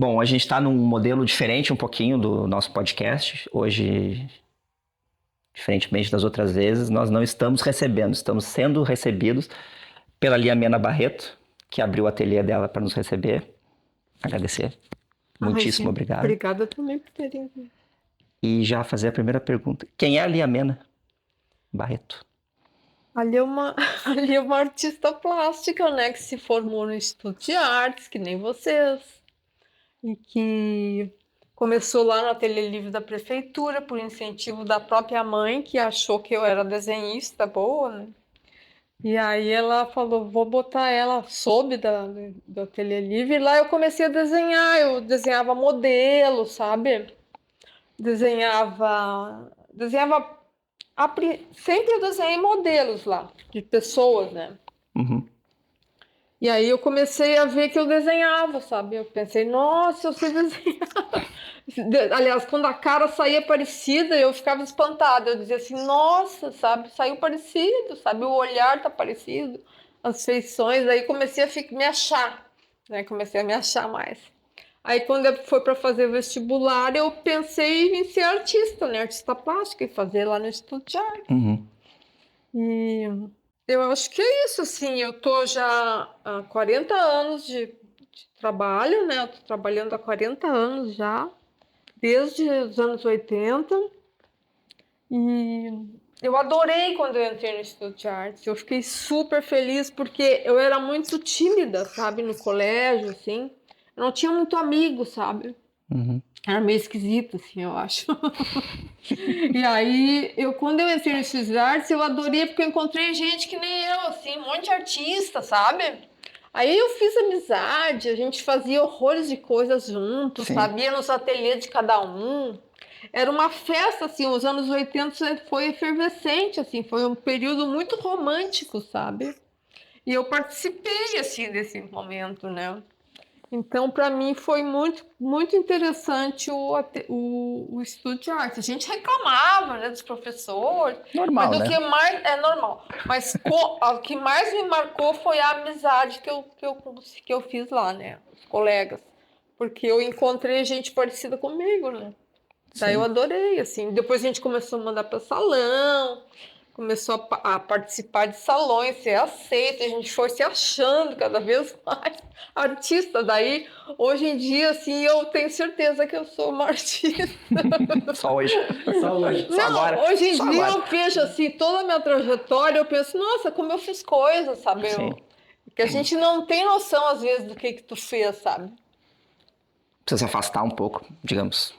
Bom, a gente está num modelo diferente um pouquinho do nosso podcast. Hoje, diferentemente das outras vezes, nós não estamos recebendo, estamos sendo recebidos pela Lia Mena Barreto, que abriu o ateliê dela para nos receber. Agradecer. Muitíssimo obrigado. Obrigada também por terem vindo. E já fazer a primeira pergunta. Quem é a Lia Mena Barreto? Ali é uma artista plástica, né, que se formou no Instituto de Artes, que nem vocês, e que começou lá no Ateliê Livre da Prefeitura, por incentivo da própria mãe, que achou que eu era desenhista boa, né? E aí ela falou, vou botar ela, soube do Ateliê Livre, e lá eu comecei a desenhar, eu desenhava modelo, sabe? Desenhava sempre eu desenhei modelos lá, de pessoas, né? Uhum. E aí eu comecei a ver que eu desenhava, sabe? Eu pensei, nossa, eu sei desenhar. Aliás, quando a cara saía parecida, eu ficava espantada. Eu dizia assim, nossa, sabe? Saiu parecido, sabe? O olhar tá parecido, as feições. Aí comecei a me achar, né? Comecei a me achar mais. Aí quando eu fui para fazer vestibular, eu pensei em ser artista, né? Artista plástica e fazer lá no Instituto de Arte. Uhum. E eu acho que é isso, assim, eu tô já há 40 anos de trabalho, né? Eu tô trabalhando há 40 anos já, desde os anos 80. E eu adorei quando eu entrei no Instituto de Artes. Eu fiquei super feliz porque eu era muito tímida, sabe, no colégio, assim. Eu não tinha muito amigo, sabe? Uhum. Era meio esquisito, assim, eu acho. E aí, quando eu entrei nesses artes, eu adorei porque eu encontrei gente que nem eu, assim, um monte de artista, sabe? Aí eu fiz amizade, a gente fazia horrores de coisas juntos, Sim. sabia nos ateliês de cada um. Era uma festa, assim, os anos 80 foi efervescente, assim, foi um período muito romântico, sabe? E eu participei, assim, desse momento, né? Então, para mim, foi muito, muito interessante o estudo de arte. A gente reclamava, né, dos professores, Normal, mas o né? que mais é normal. Mas o que mais me marcou foi a amizade que eu fiz lá, né, os colegas, porque eu encontrei gente parecida comigo, né. Daí eu Sim. adorei, assim. Depois a gente começou a mandar para salão, começou a participar de salões, ser aceita, a gente foi se achando cada vez mais artista. Daí, hoje em dia, assim, eu tenho certeza que eu sou uma artista. Só hoje. Só hoje. Só agora. Hoje em Só dia agora. eu vejo, assim, toda a minha trajetória, eu penso, nossa, como eu fiz coisas, sabe? Sim. Porque a gente não tem noção, às vezes, do que tu fez, sabe? Precisa se afastar um pouco, digamos.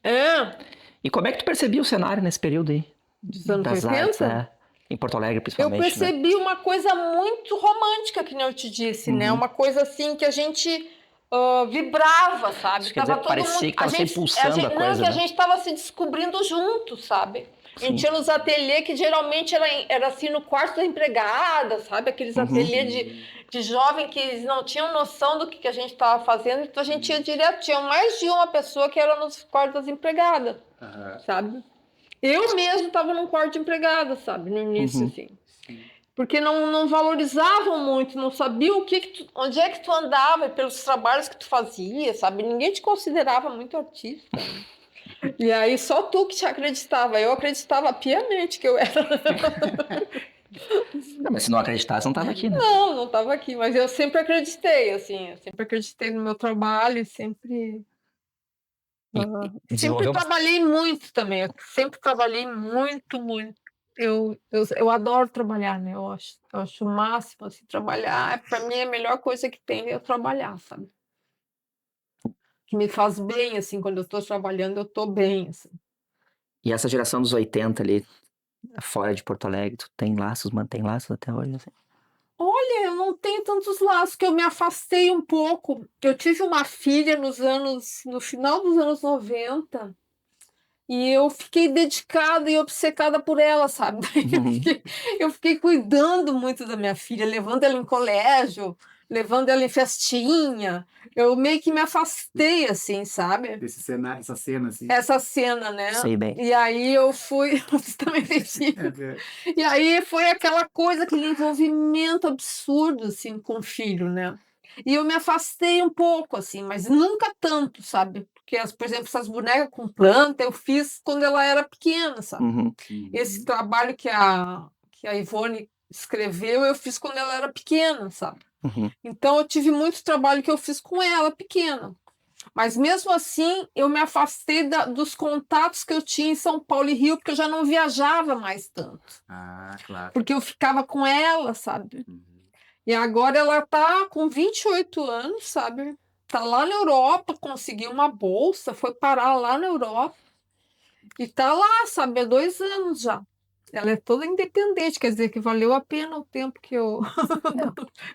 É, E como é que tu percebia o cenário nesse período aí? dos anos Das 80? artes, né? Em Porto Alegre, Eu principalmente, né? percebi uma coisa muito romântica, que nem eu te disse, né? Uma coisa assim que a gente vibrava, sabe? Isso quer dizer, parecia que tava se impulsando a coisa, que a né? gente estava se descobrindo junto, sabe? A gente Sim. tinha nos ateliês que geralmente era assim no quarto da empregada, sabe? Aqueles ateliês de jovem que eles não tinham noção do que a gente estava fazendo, então a gente ia direto. Tinha mais de uma pessoa que era nos quartos das empregadas, sabe? Eu mesmo estava num quarto de empregada, sabe? No início, assim. Porque não valorizavam muito, não sabiam onde é que tu andava, pelos trabalhos que tu fazia, sabe? Ninguém te considerava muito artista. Né? E aí só tu que te acreditava. Eu acreditava piamente que eu era. Não, mas se não acreditasse, não tava aqui, né? Não estava aqui, mas eu sempre acreditei, assim. Eu sempre acreditei no meu trabalho e sempre. Sempre Desenvolveu bastante. trabalhei muito também. Eu sempre trabalhei muito, muito. Eu adoro trabalhar, né? Eu acho o máximo assim, trabalhar. Para mim, a melhor coisa que tem é eu trabalhar, sabe? Que me faz bem, assim, quando eu estou trabalhando, eu estou bem, assim. E essa geração dos 80 ali, fora de Porto Alegre, tu tem laços, mantém laços até hoje, assim? Olha, eu não tenho tantos laços, que eu me afastei um pouco. Eu tive uma filha no final dos anos 90. E eu fiquei dedicada e obcecada por ela, sabe? Eu fiquei cuidando muito da minha filha, levando ela em colégio, levando ela em festinha. Eu meio que me afastei, assim, sabe? Desse cenário, essa cena, assim. Essa cena, né? Sei bem. E aí eu fui. Você também fez isso. E aí foi aquela coisa, aquele envolvimento absurdo, assim, com o filho, né? E eu me afastei um pouco, assim, mas nunca tanto, sabe? Porque, por exemplo, essas bonecas com planta eu fiz quando ela era pequena, sabe? Uhum. Esse trabalho que a Ivone escreveu, eu fiz quando ela era pequena, sabe? Uhum. Então, eu tive muito trabalho que eu fiz com ela pequena. Mas, mesmo assim, eu me afastei dos contatos que eu tinha em São Paulo e Rio, porque eu já não viajava mais tanto. Ah, claro. Porque eu ficava com ela, sabe? Uhum. E agora ela tá com 28 anos, sabe? Tá lá na Europa, conseguiu uma bolsa, foi parar lá na Europa. E tá lá, sabe? Há 2 anos já. Ela é toda independente, quer dizer que valeu a pena o tempo que eu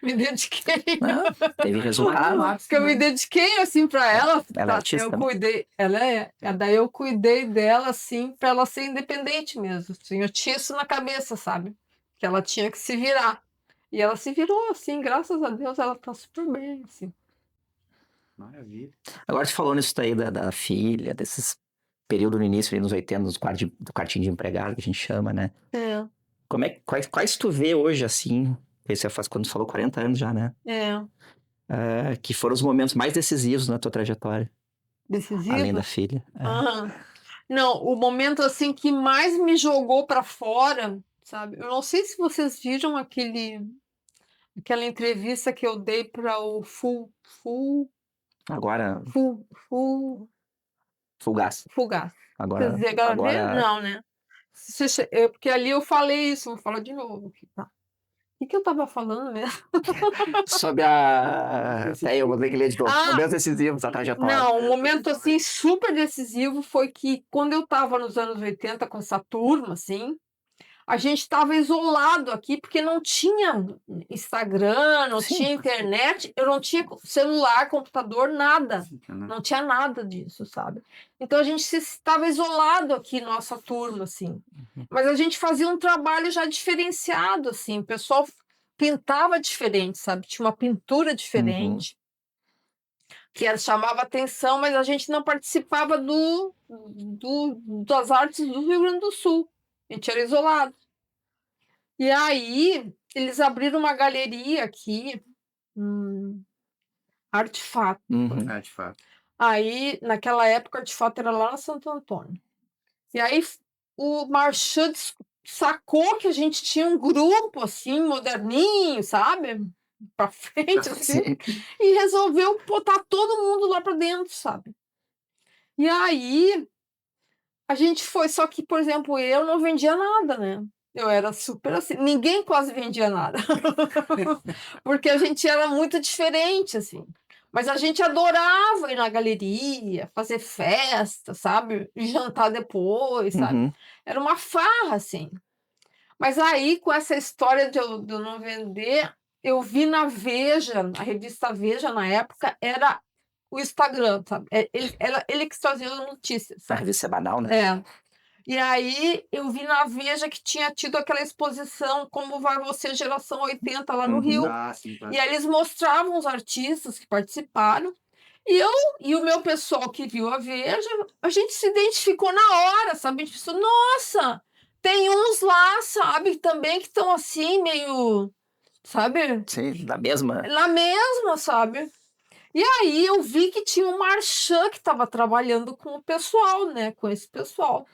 me dediquei. Não, teve resultado. Que eu me dediquei assim para ela, Ela é artista eu também. cuidei, daí eu cuidei dela assim para ela ser independente mesmo. Assim, eu tinha isso na cabeça, sabe? Que ela tinha que se virar. E ela se virou assim, graças a Deus, ela tá super bem, assim. Maravilha. Agora você falou nisso daí da filha, desses período no início, ali nos 80, do quartinho de empregado, que a gente chama, né? Quais tu vê hoje, assim, esse faz quando tu falou 40 anos já, né? Que foram os momentos mais decisivos na tua trajetória, Decisivo? além da filha. Aham. Não, o momento assim que mais me jogou para fora, sabe? Eu não sei se vocês viram aquela entrevista que eu dei para o Agora, Fulgaz. Fugaz. Quer Agora, dizer, agora vê? agora Não, né? Porque ali eu falei isso, vou falar de novo aqui, tá? O que eu tava falando mesmo? sobre a... eu vou ter que ler de novo. Ah! Momentos decisivos da trajetória. Não, um momento assim super decisivo foi que quando eu estava nos anos 80 com essa turma, assim, a gente estava isolado aqui porque não tinha Instagram, não Sim. tinha internet, eu não tinha celular, computador, nada. Não tinha nada disso, sabe? Então a gente estava isolado aqui, nossa turma, assim. Mas a gente fazia um trabalho já diferenciado, assim. O pessoal pintava diferente, sabe? Tinha uma pintura diferente que chamava atenção, mas a gente não participava das artes do Rio Grande do Sul. A gente era isolado. E aí, eles abriram uma galeria aqui, Artefato. Ah, de fato. Aí, naquela época, Artefato era lá na Santo Antônio. E aí, o Marchand sacou que a gente tinha um grupo, assim, moderninho, sabe? Pra frente, assim. E resolveu botar todo mundo lá pra dentro, sabe? E aí, a gente foi, só que, por exemplo, eu não vendia nada, né? Eu era super assim, ninguém quase vendia nada. Porque a gente era muito diferente, assim. Mas a gente adorava ir na galeria, fazer festa, sabe? E jantar depois, sabe? Era uma farra, assim. Mas aí, com essa história de eu não vender, eu vi na Veja, a revista Veja, na época, era o Instagram, sabe? Ele que trazia as notícias, A sabe? revista semanal, né? É. E aí eu vi na Veja que tinha tido aquela exposição Como Vai Você, Geração 80, lá no Rio. Ah, sim, claro. E aí eles mostravam os artistas que participaram. E o meu pessoal que viu a Veja, a gente se identificou na hora, sabe? A gente pensou, nossa, tem uns lá, sabe, também que estão assim, meio, sabe? Sim, da mesma. Na mesma, sabe? E aí eu vi que tinha um Marchand que estava trabalhando com o pessoal, né? Com esse pessoal.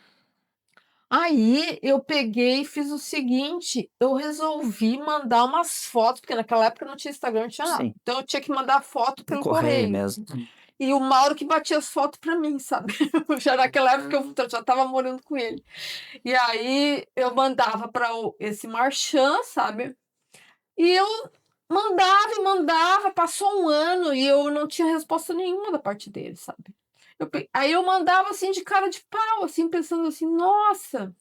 Aí eu peguei e fiz o seguinte, eu resolvi mandar umas fotos, porque naquela época não tinha Instagram, não tinha nada. Sim. Então eu tinha que mandar foto pelo correio. mesmo. E o Mauro que batia as fotos para mim, sabe? Já naquela época eu já estava morando com ele. E aí eu mandava para esse Marchand, sabe? E eu mandava e mandava, passou um ano e eu não tinha resposta nenhuma da parte dele, sabe? Aí eu mandava assim de cara de pau, assim, pensando assim, nossa,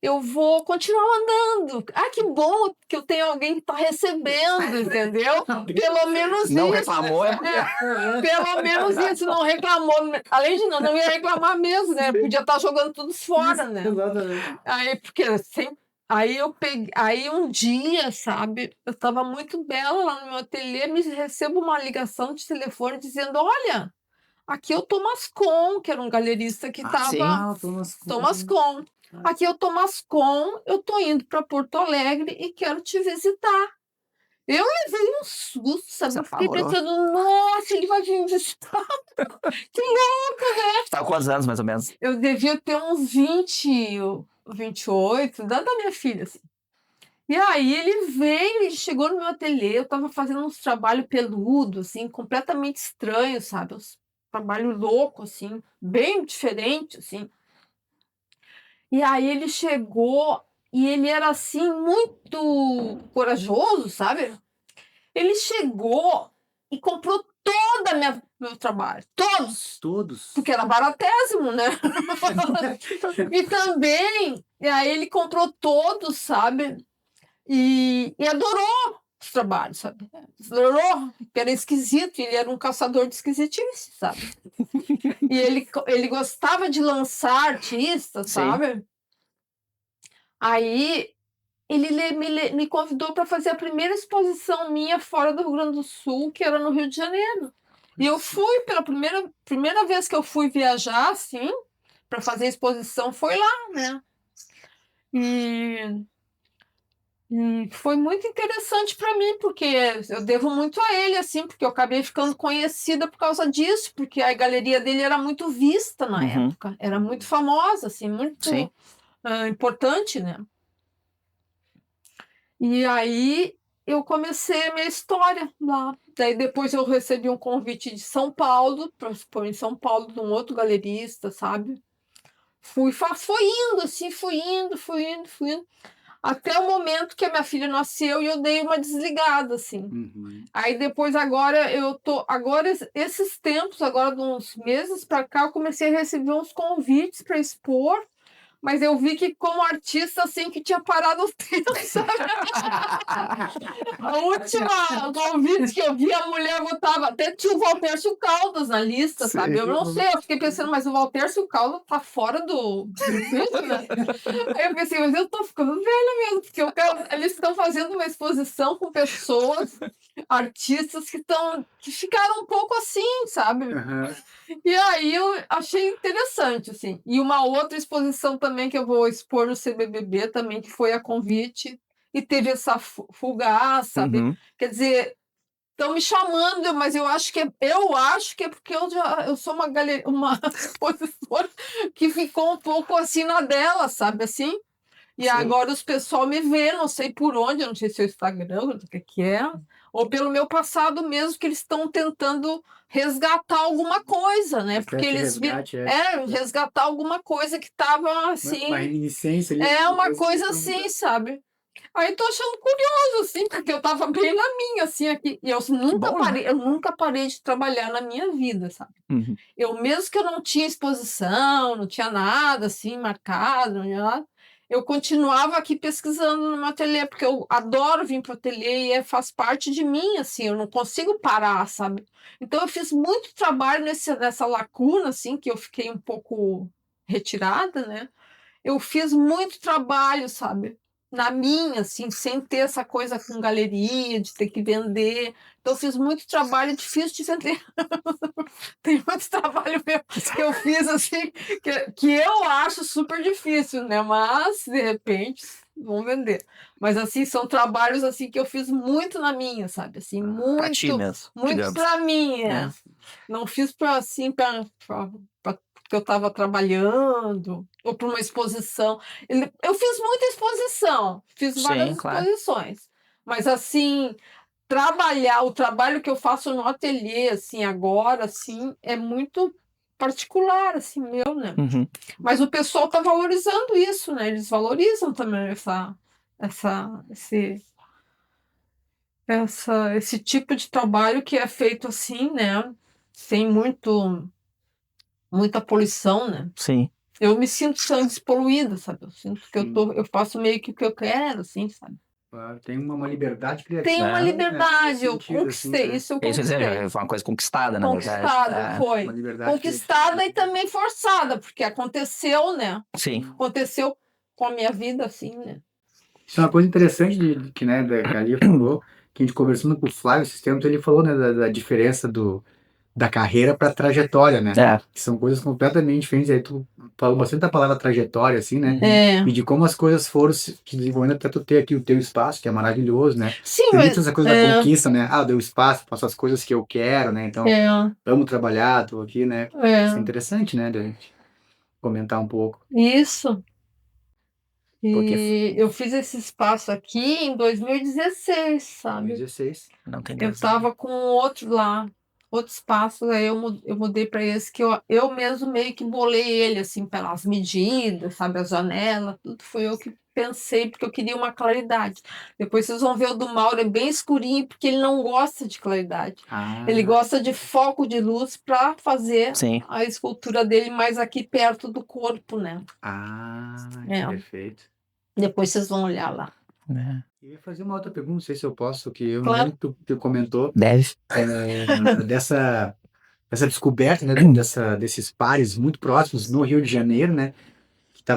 eu vou continuar mandando. Ah, que bom que eu tenho alguém que está recebendo, entendeu? Pelo menos Não isso. reclamou, Pelo menos isso, não reclamou. Além de não ia reclamar mesmo, né? Podia estar jogando tudo fora, né? Exatamente. Aí, porque sempre. Aí eu peguei, aí um dia, sabe, eu estava muito bela lá no meu ateliê, me recebo uma ligação de telefone dizendo, olha, aqui é o Thomas Kohn, que era um galerista que estava... sim. Ah, o Thomas Kohn. Aqui é o Thomas Kohn, eu tô indo para Porto Alegre e quero te visitar. Eu levei um susto, sabe? Você Eu fiquei apavorou. pensando, nossa, ele vai vir me visitar. Que louco, né? Você tava com quantos anos, mais ou menos? Eu devia ter uns 20, 28, da minha filha, assim. E aí ele veio, ele chegou no meu ateliê, eu tava fazendo uns trabalhos peludos, assim, completamente estranhos, sabe? Uns trabalho louco, assim, bem diferente, assim. E aí ele chegou e ele era, assim, muito corajoso, sabe? Ele chegou e comprou toda meu trabalho, todos, Todos. porque era baratésimo, né? E também, e aí ele comprou todos, sabe? E adorou os trabalhos, sabe? Adorou, porque era esquisito, ele era um caçador de esquisitice, sabe? E ele gostava de lançar artistas, Sim. sabe? Aí ele me convidou para fazer a primeira exposição minha fora do Rio Grande do Sul, que era no Rio de Janeiro. E eu fui pela primeira vez que eu fui viajar, assim, para fazer a exposição, foi lá, né? E foi muito interessante para mim, porque eu devo muito a ele, assim, porque eu acabei ficando conhecida por causa disso, porque a galeria dele era muito vista na Uhum. época, era muito famosa, assim, muito Sim. importante, né? E aí eu comecei a minha história lá. Daí depois eu recebi um convite de São Paulo, para expor em São Paulo, de um outro galerista, sabe? Foi indo, assim, fui indo. Até o momento que a minha filha nasceu e eu dei uma desligada, assim. Uhum. Aí depois agora agora esses tempos, agora de uns meses para cá, eu comecei a receber uns convites para expor, mas eu vi que como artista, assim, que tinha parado o tempo, sabe? A última convite que eu vi, a mulher botava, até tinha o Valtércio Caldas na lista, sabe? Eu não sei, eu fiquei pensando, mas o Valtércio Caldas tá fora do circuito, né? Aí eu pensei, mas eu tô ficando velha mesmo, porque eles estão fazendo uma exposição com pessoas, artistas que ficaram um pouco assim, sabe? Uhum. E aí eu achei interessante, assim. E uma outra exposição também que eu vou expor no CBBB também, que foi a convite, e teve essa fuga, sabe? Uhum. Quer dizer, estão me chamando, mas eu acho que é porque eu sou uma expositora que ficou um pouco assim na dela, sabe assim? E Sim. agora os pessoal me vê, não sei por onde, eu não sei se é o Instagram, o que é, ou pelo meu passado mesmo, que eles estão tentando resgatar alguma coisa, né? Porque Espécie de eles resgate, resgatar alguma coisa que estava uma assim, reminiscência ali. uma coisa assim, sabe? Aí tô achando curioso, assim, porque eu tava bem na minha, assim, aqui. E bom, né? eu nunca parei de trabalhar na minha vida, sabe? Uhum. Eu, mesmo que eu não tinha exposição, não tinha nada, assim, marcado, não tinha nada, eu continuava aqui pesquisando no meu ateliê, porque eu adoro vir para o ateliê e faz parte de mim, assim, eu não consigo parar, sabe? Então eu fiz muito trabalho nessa lacuna, assim, que eu fiquei um pouco retirada, né? Eu fiz muito trabalho, sabe? Na minha, assim, sem ter essa coisa com galeria, de ter que vender. Então, eu fiz muito trabalho difícil de vender. Tem muito trabalho meu que eu fiz, assim, que eu acho super difícil, né? Mas, de repente, vão vender. Mas, assim, são trabalhos, assim, que eu fiz muito na minha, sabe? Assim, Pra ti muito, mesmo, muito digamos. pra mim, É. Não fiz para assim, porque eu estava trabalhando, ou para uma exposição. Eu fiz muita exposição, fiz várias Sim, claro. exposições. Mas assim, o trabalho que eu faço no ateliê, assim, agora, assim, é muito particular, assim, meu, né? Uhum. Mas o pessoal está valorizando isso, né? Eles valorizam também esse tipo de trabalho que é feito assim, né? Sem muita poluição, né? Sim. Eu me sinto despoluída, sabe? Eu sinto que Sim. eu faço meio que o que eu quero, assim, sabe? Claro, tem uma liberdade Tem criativa. uma É. liberdade, eu Nesse sentido, conquistei, assim, né? isso eu Isso quer dizer, conquistei. foi uma coisa conquistada, na verdade. Conquistada, É. foi. Uma liberdade Conquistada e criativa. também forçada, porque aconteceu, né? Sim. Aconteceu com a minha vida, assim, né? Isso é uma coisa interessante que, né, que a Lia falou, que a gente conversando com o Flávio esses tempos, ele falou, né, da diferença do da carreira para trajetória, né? É. Que são coisas completamente diferentes. Aí tu falou bastante da palavra trajetória, assim, né? É. E de como as coisas foram se desenvolvendo até tu ter aqui o teu espaço, que é maravilhoso, né? Sim, Tem mas... muitas coisas da conquista, né? Ah, deu espaço, faço as coisas que eu quero, né? Então, amo trabalhar, tô aqui, né? Isso é interessante, né? Da gente comentar um pouco. Isso. Porque E eu fiz esse espaço aqui em 2016, sabe? 2016. não tem Eu Deus. tava com outro lá, outro espaço, aí eu mudei para esse que eu mesmo meio que bolei ele, assim, pelas medidas, sabe, as janelas, tudo foi eu que pensei, porque eu queria uma claridade. Depois vocês vão ver o do Mauro, é bem escurinho, porque ele não gosta de claridade. Ah, Ele gosta de foco de luz para fazer Sim. a escultura dele mais aqui perto do corpo, né? É. perfeito. Depois vocês vão olhar lá. É. Eu ia fazer uma outra pergunta, não sei se eu posso, que eu Claro. lembro que tu comentou Deve. dessa descoberta, né, desses pares muito próximos no Rio de Janeiro, né?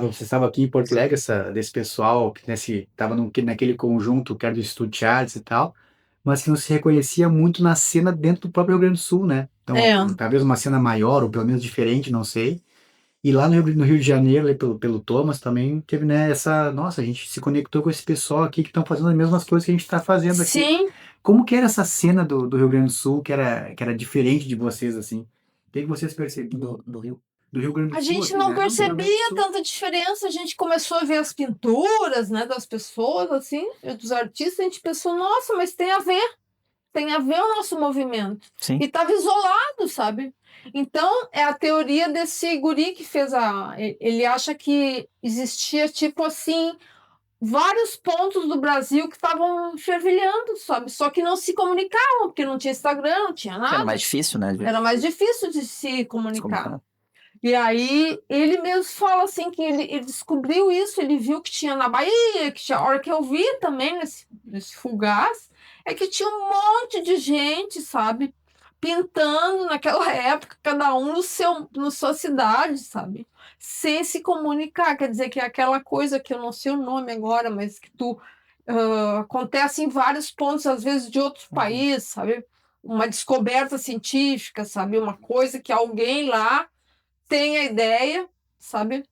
Você estava aqui em Porto Alegre, desse pessoal que estava naquele conjunto que era do Estúdio Arts e tal, mas que não se reconhecia muito na cena dentro do próprio Rio Grande do Sul, né? Então, talvez uma cena maior, ou pelo menos diferente, não sei. E lá no Rio de Janeiro, ali pelo Thomas, também teve, né, nossa, a gente se conectou com esse pessoal aqui que estão fazendo as mesmas coisas que a gente está fazendo aqui. Sim. Como que era essa cena do Rio Grande do Sul, que era diferente de vocês, assim? O que vocês percebiam? Do Rio. Do Rio Grande do A Sul, gente assim, não né? Do Rio Grande do percebia Sul. tanta diferença, a gente começou a ver as pinturas, né, das pessoas, assim, e dos artistas, a gente pensou, nossa, mas tem a ver o nosso movimento. Sim. E estava isolado, sabe? Então, é a teoria desse guri que fez ele acha que existia, tipo assim, vários pontos do Brasil que estavam fervilhando, sabe? Só que não se comunicavam, porque não tinha Instagram, não tinha nada. Era mais difícil, né? Era mais difícil de se comunicar. comunicar. E aí, ele mesmo fala assim, que ele descobriu isso, ele viu que tinha na Bahia, que tinha, a hora que eu vi também nesse Fugaz, é que tinha um monte de gente, sabe? Pintando naquela época, cada um na sua cidade, sabe? Sem se comunicar, quer dizer que é aquela coisa que eu não sei o nome agora, mas que acontece em vários pontos, às vezes de outros países, sabe? Uma descoberta científica, sabe? Uma coisa que alguém lá tem a ideia, sabe?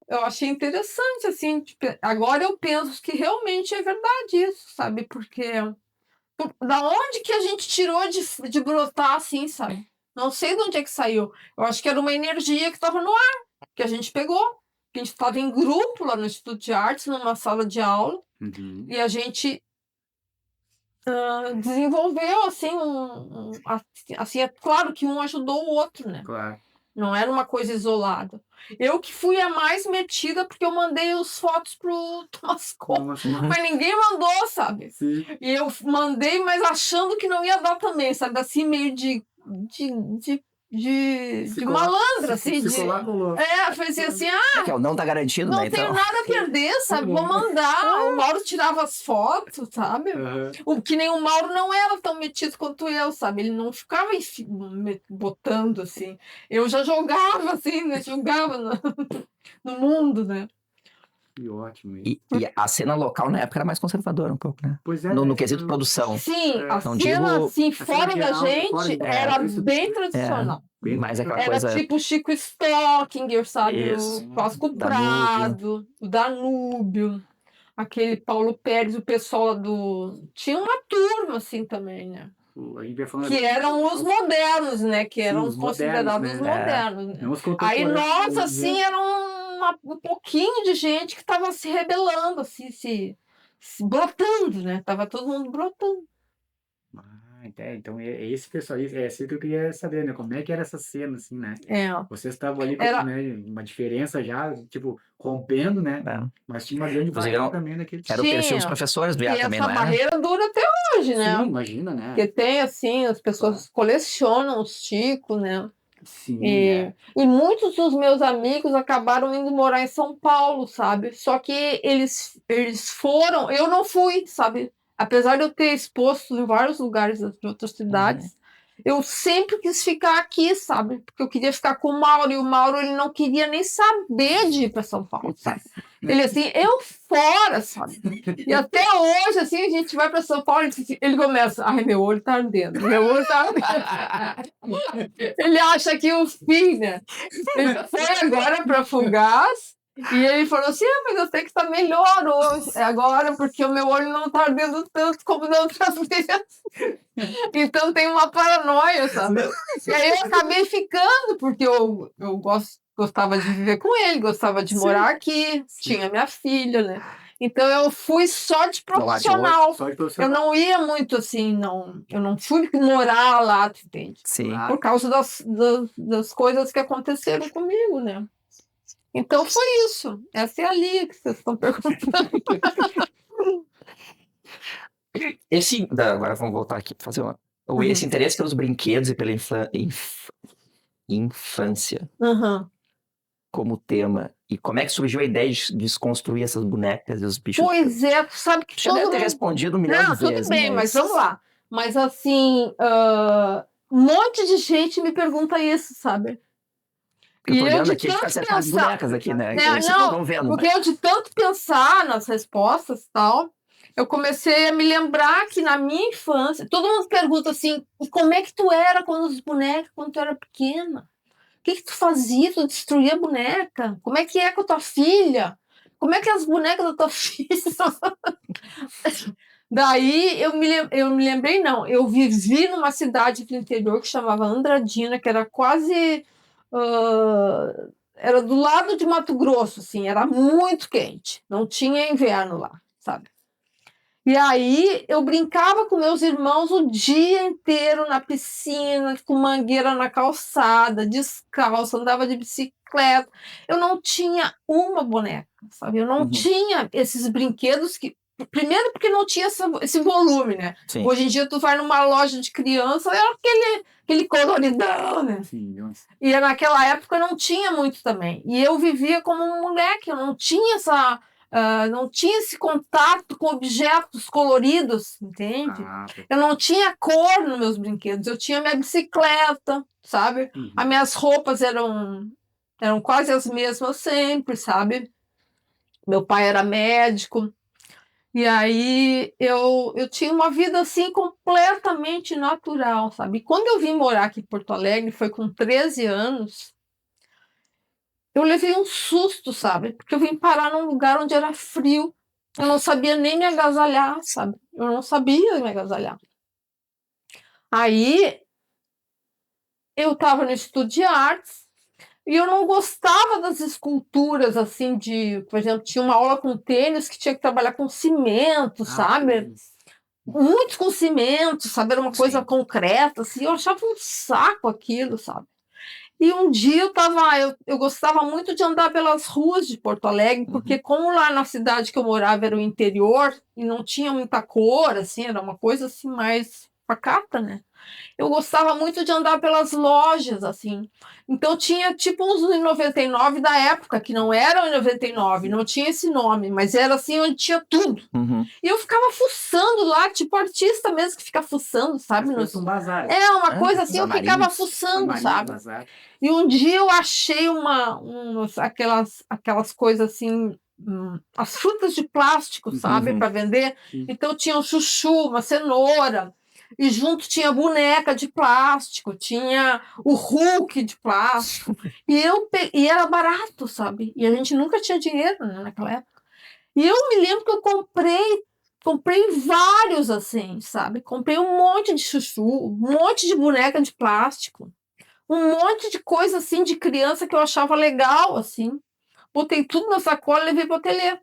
Eu achei interessante, assim, tipo, agora eu penso que realmente é verdade isso, sabe? Porque da onde que a gente tirou de brotar assim, sabe? Não sei de onde é que saiu. Eu acho que era uma energia que estava no ar, que a gente pegou. Que a gente estava em grupo lá no Instituto de Artes, numa sala de aula, e a gente desenvolveu, assim, assim, é claro que um ajudou o outro, né? Claro. Não era uma coisa isolada. Eu que fui a mais metida, porque eu mandei as fotos pro Thomas Cole. Mas ninguém mandou, sabe? Sim. E eu mandei, mas achando que não ia dar também, sabe? Assim, meio de malandra, assim. Fez assim, Que não tá garantido, não né? tenho Então. nada a perder, sabe? Vou mandar. O Mauro tirava as fotos, sabe? Que nem o Mauro não era tão metido quanto eu, sabe? Ele não ficava botando, assim. Eu já jogava, assim, né? Jogava no mundo, né? Que ótimo. E a cena local na época era mais conservadora um pouco, né? Pois é. No quesito produção. Sim, a Não cena, digo- assim, fora da gente, era bem tradicional. Mas aquela Era coisa. tipo Chico Stockinger, sabe? Isso. O Vasco Danúbio. Prado, o Danúbio, aquele Paulo Pérez, o pessoal lá tinha uma turma, assim, também, né? Que eram os modernos, né? Que eram os considerados os modernos, né? Aí nós, assim, era um pouquinho de gente que estava se rebelando, assim, se brotando, né? Tava todo mundo brotando. Então é esse pessoal, é isso que eu queria saber, né? Como é que era essa cena, assim, né? Vocês estavam ali com né, uma diferença já, tipo, rompendo, né? Mas tinha uma grande barreira também naquele... Era o que eles tinham os professores do IAR também, não essa era? barreira dura até hoje, né? Sim, imagina, né? Porque tem, assim, as pessoas colecionam os ticos, né? Sim, E muitos dos meus amigos acabaram indo morar em São Paulo, sabe? Só que eles foram... Eu não fui, sabe? Apesar de eu ter exposto em vários lugares de outras cidades, eu sempre quis ficar aqui, sabe? Porque eu queria ficar com o Mauro, e o Mauro ele não queria nem saber de ir para São Paulo, sabe? Ele assim, eu fora, sabe? E até hoje, assim, a gente vai para São Paulo e ele começa, ai, meu olho tá ardendo, meu olho tá ardendo. Ele acha que o fim, né? Ele foi agora para Fugaz e ele falou assim, mas eu sei que tá melhor hoje, agora, porque o meu olho não tá ardendo tanto como das outras vezes. Então tem uma paranoia, sabe? E aí eu acabei ficando, porque eu gostava de viver com ele, gostava de morar aqui, tinha minha filha, né? Então eu fui só de profissional. Eu não ia muito assim, eu não fui morar lá, tu entende? Sim. Por causa das coisas que aconteceram comigo, né? Então foi isso. Essa é a Lia que vocês estão perguntando. Agora vamos voltar aqui para fazer esse interesse pelos brinquedos e pela infância como tema. E como é que surgiu a ideia de desconstruir essas bonecas e os bichos? Pois é, tu sabe que Você deve ter respondido 1 milhão de vezes. Tudo bem, mas vamos lá. Mas assim, um monte de gente me pergunta isso, sabe? Eu tô olhando aqui, tá certo as bonecas aqui, né? Vocês não estão vendo. Porque eu de tanto pensar nas respostas e tal, eu comecei a me lembrar que na minha infância, todo mundo pergunta assim, e como é que tu era quando tu era pequena? O que tu fazia? Tu destruía a boneca? Como é que é com a tua filha? Como é que é as bonecas da tua filha? Daí eu me lembrei, não, eu vivi numa cidade do interior que chamava Andradina, que era quase... era do lado de Mato Grosso, assim, era muito quente, não tinha inverno lá, sabe? E aí eu brincava com meus irmãos o dia inteiro na piscina, com mangueira na calçada, descalço, andava de bicicleta. Eu não tinha uma boneca, sabe? Eu não tinha esses brinquedos que... Primeiro porque não tinha esse volume, né? Sim. Hoje em dia tu vai numa loja de criança, é aquele coloridão, né? Sim, nossa. E naquela época não tinha muito também. E eu vivia como um moleque, eu não tinha não tinha esse contato com objetos coloridos, entende? Eu não tinha cor nos meus brinquedos, eu tinha minha bicicleta, sabe? As minhas roupas eram quase as mesmas sempre, sabe? Meu pai era médico. E aí eu tinha uma vida assim completamente natural, sabe? E quando eu vim morar aqui em Porto Alegre, foi com 13 anos, eu levei um susto, sabe? Porque eu vim parar num lugar onde era frio. Eu não sabia nem me agasalhar, sabe? Eu não sabia me agasalhar. Aí eu estava no estudo de artes e eu não gostava das esculturas, assim, por exemplo, tinha uma aula com tênis que tinha que trabalhar com cimento, sabe? Muito com cimento, sabe? Era uma coisa concreta, assim. Eu achava um saco aquilo, sabe? E um dia eu gostava muito de andar pelas ruas de Porto Alegre, porque como lá na cidade que eu morava era o interior e não tinha muita cor, assim, era uma coisa assim mais pacata, né? Eu gostava muito de andar pelas lojas, assim. Então tinha tipo uns 99 da época, que não eram 99, não tinha esse nome, mas era assim onde tinha tudo. E eu ficava fuçando lá, tipo artista mesmo que fica fuçando, sabe? Um bazar. É uma coisa assim, eu ficava fuçando, sabe? E um dia eu achei aquelas coisas assim, as frutas de plástico, sabe? Para vender. Então tinha um chuchu, uma cenoura. E junto tinha boneca de plástico, tinha o Hulk de plástico. E era barato, sabe? E a gente nunca tinha dinheiro, né, naquela época. E eu me lembro que eu comprei vários assim, sabe? Comprei um monte de chuchu, um monte de boneca de plástico, um monte de coisa assim de criança que eu achava legal, assim. Botei tudo na sacola e levei para o ateliê.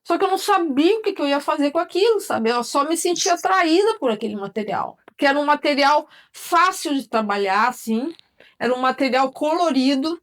Só que eu não sabia o que eu ia fazer com aquilo, sabe? Eu só me sentia atraída por aquele material. Porque era um material fácil de trabalhar, assim. Era um material colorido,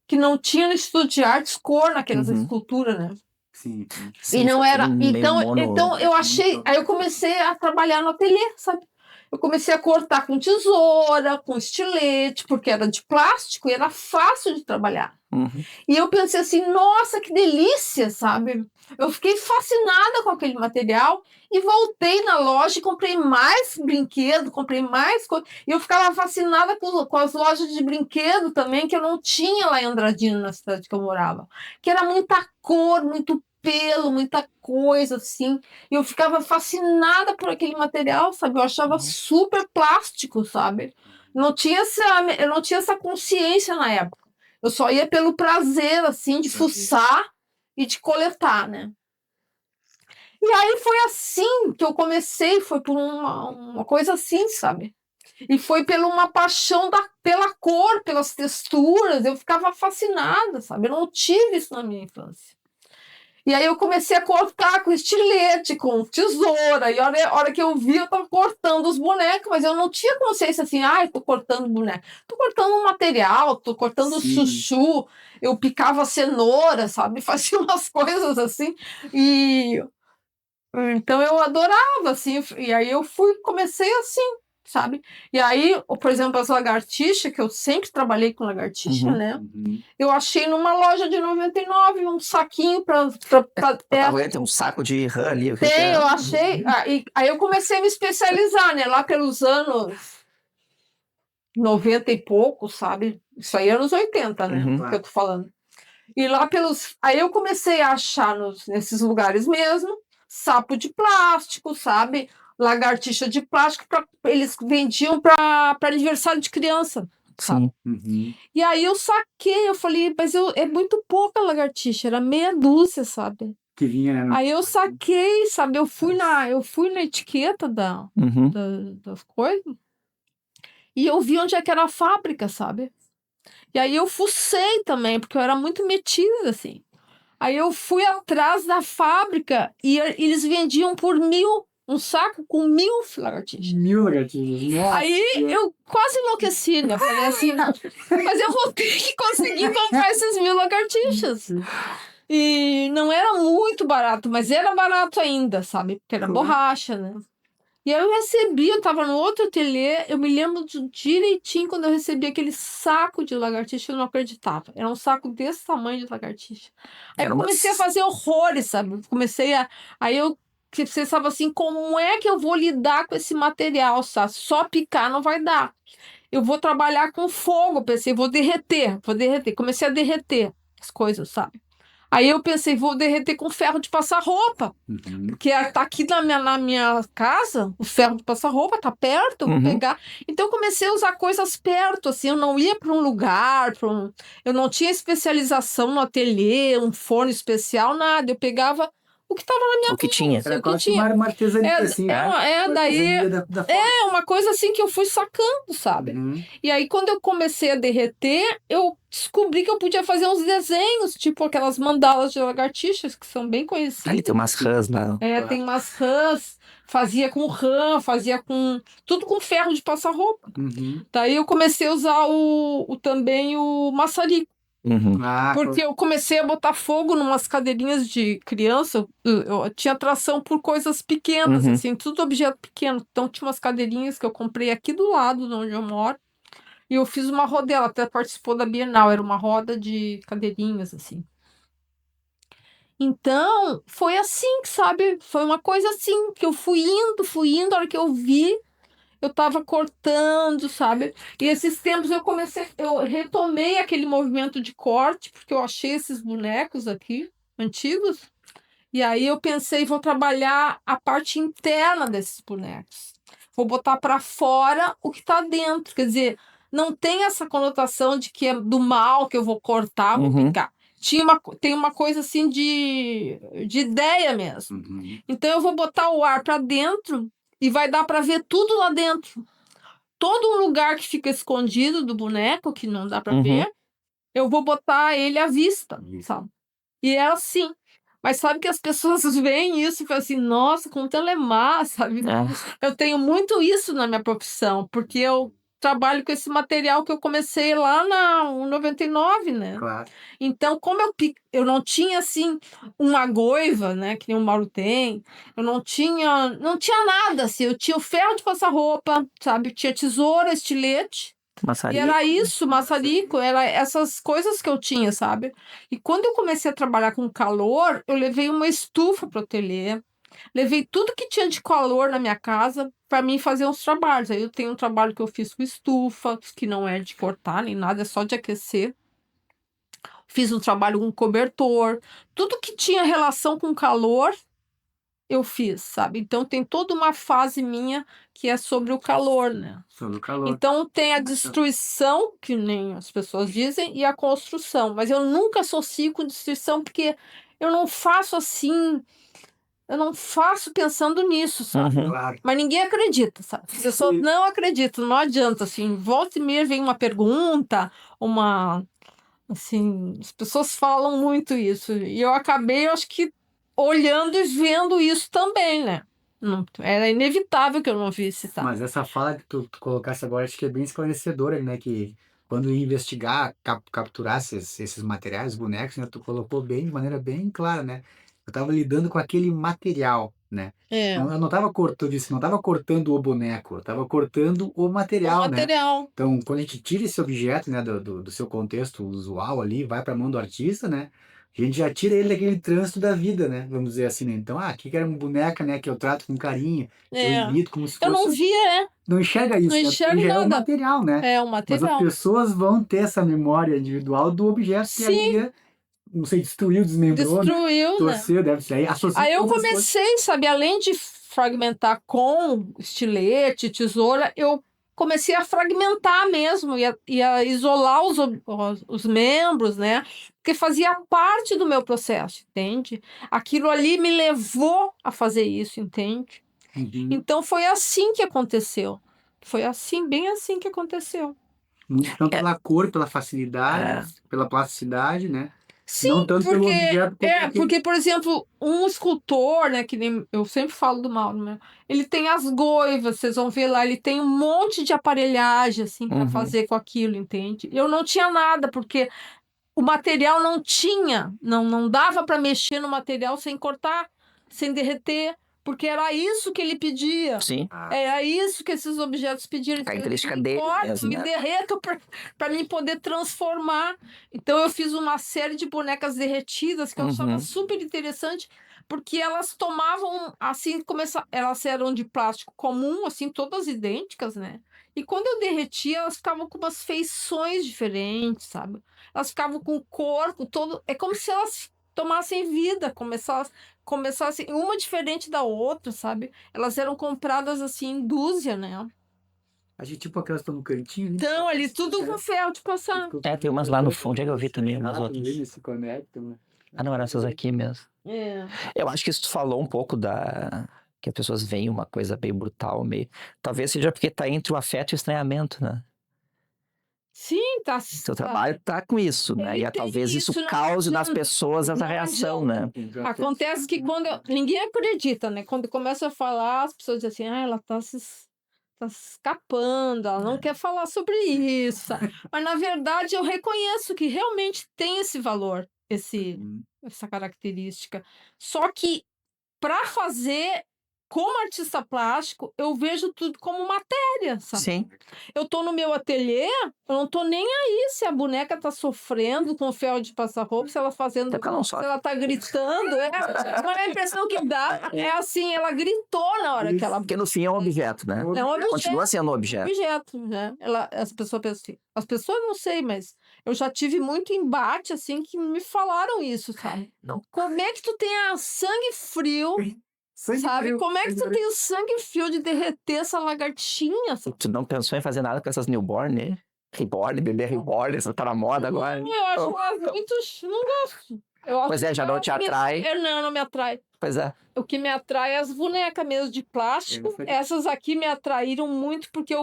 que não tinha no estudo de artes cor naquelas esculturas, né? Sim. E não era... Então eu achei... Aí eu comecei a trabalhar no ateliê, sabe? Eu comecei a cortar com tesoura, com estilete, porque era de plástico e era fácil de trabalhar. Uhum. E eu pensei assim, nossa, que delícia, sabe? Eu fiquei fascinada com aquele material e voltei na loja e comprei mais brinquedo, comprei mais coisa. E eu ficava fascinada com as lojas de brinquedo também, que eu não tinha lá em Andradina, na cidade que eu morava. Que era muita cor, muito pelo, muita coisa, assim. E eu ficava fascinada por aquele material, sabe? Eu achava super plástico, sabe? Eu não tinha essa consciência na época. Eu só ia pelo prazer, assim, de fuçar e de coletar, né? E aí foi assim que eu comecei, foi por uma coisa assim, sabe? E foi pela uma paixão pela cor, pelas texturas, eu ficava fascinada, sabe? Eu não tive isso na minha infância. E aí eu comecei a cortar com estilete, com tesoura, e a hora que eu vi, eu tava cortando os bonecos, mas eu não tinha consciência assim, eu tô cortando boneco. Tô cortando um material, tô cortando chuchu, eu picava cenoura, sabe? Fazia umas coisas assim, e então eu adorava, assim, e aí comecei assim, sabe? E aí, por exemplo, as lagartixas, que eu sempre trabalhei com lagartixa, né? Eu achei numa loja de 99 um saquinho pra Tem um saco de rã ali. tem, eu achei. Aí eu comecei a me especializar, né? Lá pelos anos 90 e pouco, sabe? Isso aí é anos 80, né? Uhum. Que eu tô falando. E lá pelos. Aí eu comecei a achar nesses lugares mesmo sapo de plástico, sabe? Lagartixa de plástico, eles vendiam para aniversário de criança, sabe? Sim. E aí eu saquei, eu falei, mas é muito pouca lagartixa, era meia dúzia, sabe? Que vinha, né? Aí eu saquei, sabe? Eu fui na etiqueta Uhum. das coisas e eu vi onde é que era a fábrica, sabe? E aí eu fucei também, porque eu era muito metida, assim. Aí eu fui atrás da fábrica e eles vendiam por 1.000, um saco com 1.000 lagartixas. 1.000 lagartixas. Nossa. Aí eu quase enlouqueci, né? Falei assim, mas eu vou ter que conseguir comprar esses 1.000 lagartixas. E não era muito barato, mas era barato ainda, sabe? Porque era borracha, né? E aí eu tava no outro ateliê, eu me lembro direitinho quando eu recebi aquele saco de lagartixa, eu não acreditava. Era um saco desse tamanho de lagartixa. Aí eu comecei a fazer horrores, sabe? Aí eu pensava assim, como é que eu vou lidar com esse material, sabe? Só picar não vai dar. Eu vou trabalhar com fogo, pensei, vou derreter. Comecei a derreter as coisas, sabe? Aí eu pensei, vou derreter com ferro de passar roupa. Porque tá aqui na minha casa, o ferro de passar roupa tá perto, eu vou pegar. Então eu comecei a usar coisas perto, assim, eu não ia para um lugar, eu não tinha especialização no ateliê, um forno especial, nada. Eu pegava o que estava na minha O que tinha. Era quase uma artesania, assim, É uma coisa assim que eu fui sacando, sabe? E aí, quando eu comecei a derreter, eu descobri que eu podia fazer uns desenhos, tipo aquelas mandalas de lagartixas, que são bem conhecidas. Ali tem umas rãs lá. Tem umas rãs, fazia com rã, tudo com ferro de passar roupa. Daí eu comecei a usar também o maçarico. Porque eu comecei a botar fogo numas cadeirinhas de criança, eu tinha atração por coisas pequenas, assim, tudo objeto pequeno. Então tinha umas cadeirinhas que eu comprei aqui do lado de onde eu moro, e eu fiz uma rodela, até participou da Bienal, era uma roda de cadeirinhas, assim. Então, foi assim, sabe? Foi uma coisa assim, que eu fui indo, a hora que eu vi, eu tava cortando, sabe? E esses tempos eu retomei aquele movimento de corte, porque eu achei esses bonecos aqui, antigos, e aí eu pensei, vou trabalhar a parte interna desses bonecos. Vou botar para fora o que tá dentro, quer dizer, não tem essa conotação de que é do mal que eu vou cortar, vou picar. Tem uma coisa assim de ideia mesmo. Então eu vou botar o ar para dentro e vai dar para ver tudo lá dentro. Todo um lugar que fica escondido do boneco, que não dá para ver, eu vou botar ele à vista, sabe? E é assim. Mas sabe que as pessoas veem isso e falam assim, nossa, como ela é má, sabe? Eu tenho muito isso na minha profissão, porque eu trabalho com esse material que eu comecei lá na 99, né? Claro. Então, como eu não tinha, assim, uma goiva, né, que nem o Mauro tem, eu não tinha nada, assim, eu tinha o ferro de passar roupa, sabe, eu tinha tesoura, estilete, E Maçarico. era isso, maçarico, era essas coisas que eu tinha, sabe? E quando eu comecei a trabalhar com calor, eu levei uma estufa para o ateliê, levei tudo que tinha de calor na minha casa para mim fazer uns trabalhos. Aí eu tenho um trabalho que eu fiz com estufa, que não é de cortar nem nada, é só de aquecer. Fiz um trabalho com cobertor, tudo que tinha relação com calor, eu fiz, sabe? Então tem toda uma fase minha que é sobre o calor, né? Sobre o calor. Então tem a destruição, que nem as pessoas dizem, e a construção. Mas eu nunca associo com destruição, porque eu não faço assim, eu não faço pensando nisso, sabe? Uhum. Claro. Mas ninguém acredita, sabe? As pessoas Sim. não acreditam, não adianta, assim, volta e meia vem uma pergunta, assim, as pessoas falam muito isso. E eu acabei, eu acho que, olhando e vendo isso também, né? Era inevitável que eu não visse, tá? Mas essa fala que tu colocasse agora, acho que é bem esclarecedora, né? Que quando ia investigar, capturar esses materiais, os bonecos, né? Tu colocou bem, de maneira bem clara, né? Eu tava lidando com aquele material, né? É, Eu não tava cortando isso, não tava cortando o boneco, eu tava cortando o o material, né? material. Então, quando a gente tira esse objeto, né, do seu contexto usual ali, vai para a mão do artista, né? A gente já tira ele daquele trânsito da vida, né? Vamos dizer assim, né? Então, aqui que era uma boneca, né? Que eu trato com carinho, que eu É. imito como se Eu não fosse. via, né? Não enxerga Não isso, né? enxergo Porque já é o nada. material, né? É o Mas as material. pessoas vão ter essa memória individual do objeto que ali, Sim, não sei, destruiu, desmembrou, né? destruiu, né? Torceu, deve ser. Aí associa Aí eu outras coisas. comecei, sabe, além de fragmentar com estilete, tesoura, eu comecei a fragmentar mesmo e a isolar os membros, né? Porque fazia parte do meu processo, entende? Aquilo ali me levou a fazer isso, entende? Uhum. Então foi assim que aconteceu. Foi assim, bem assim que aconteceu. Muito tanto pela cor, pela facilidade, É. pela plasticidade, né? Sim, Não tanto pelo objeto como aquele. porque, por exemplo, um escultor, né, que nem eu sempre falo do Mauro, né, ele tem as goivas, vocês vão ver lá, ele tem um monte de aparelhagem, assim, para Uhum. fazer com aquilo, entende? Eu não tinha nada, porque o material não tinha, não dava para mexer no material sem cortar, sem derreter, porque era isso que ele pedia. Sim. Era isso que esses objetos pediram. Característica Me dele corta, mesmo, me né? derreta para mim poder transformar. Então eu fiz uma série de bonecas derretidas que eu achava Uhum. super interessante, porque elas tomavam, assim, elas eram de plástico comum, assim, todas idênticas, né? E quando eu derretia, elas ficavam com umas feições diferentes, sabe? Elas ficavam com o corpo todo. É como se elas tomassem vida, começassem uma diferente da outra, sabe? Elas eram compradas assim em dúzia, né? A gente, tipo, aquelas estão no cantinho, né? Então, ali tudo com fel de passar. É, tem umas lá no fundo, já eu vi também umas outras. Eles se conectam, né? Ah, não, eram essas aqui mesmo. É. Eu acho que isso tu falou um pouco da... Que as pessoas veem uma coisa bem brutal, meio... Talvez seja porque tá entre o afeto e o estranhamento, né? Sim, tá. Seu trabalho tá com isso, né? Ele E tem talvez isso isso, não cause nas adianta. pessoas essa Não reação, né? Acontece que ninguém acredita, né? Quando começa a falar, as pessoas dizem assim, ela tá se escapando, ela não quer falar sobre isso, sabe? Mas na verdade eu reconheço que realmente tem esse valor, essa característica. Só que para fazer como artista plástico, eu vejo tudo como matéria, sabe? Sim. Eu tô no meu ateliê, eu não tô nem aí se a boneca tá sofrendo com o fel de passar roupa, se ela fazendo, Até porque ela não se sofre. ela tá gritando, mas a impressão que dá é assim, ela gritou na hora que ela Porque no fim é um objeto, né? é um objeto. Continua sendo um objeto. Né? As pessoas pensam assim. As pessoas não sei, mas eu já tive muito embate assim que me falaram isso, sabe? Não. Como é que tu tem sangue frio, sabe? Como é que tu tem o sangue frio de derreter essa lagartinha? Sabe? Tu não pensou em fazer nada com essas newborn, né? Reborn, bebê reborn, essa tá na moda agora. Eu acho elas muito. Não gosto. Pois é, já não te atrai. Não me atrai. Pois é. O que me atrai é as bonecas mesmo de plástico. Essas aqui me atraíram muito porque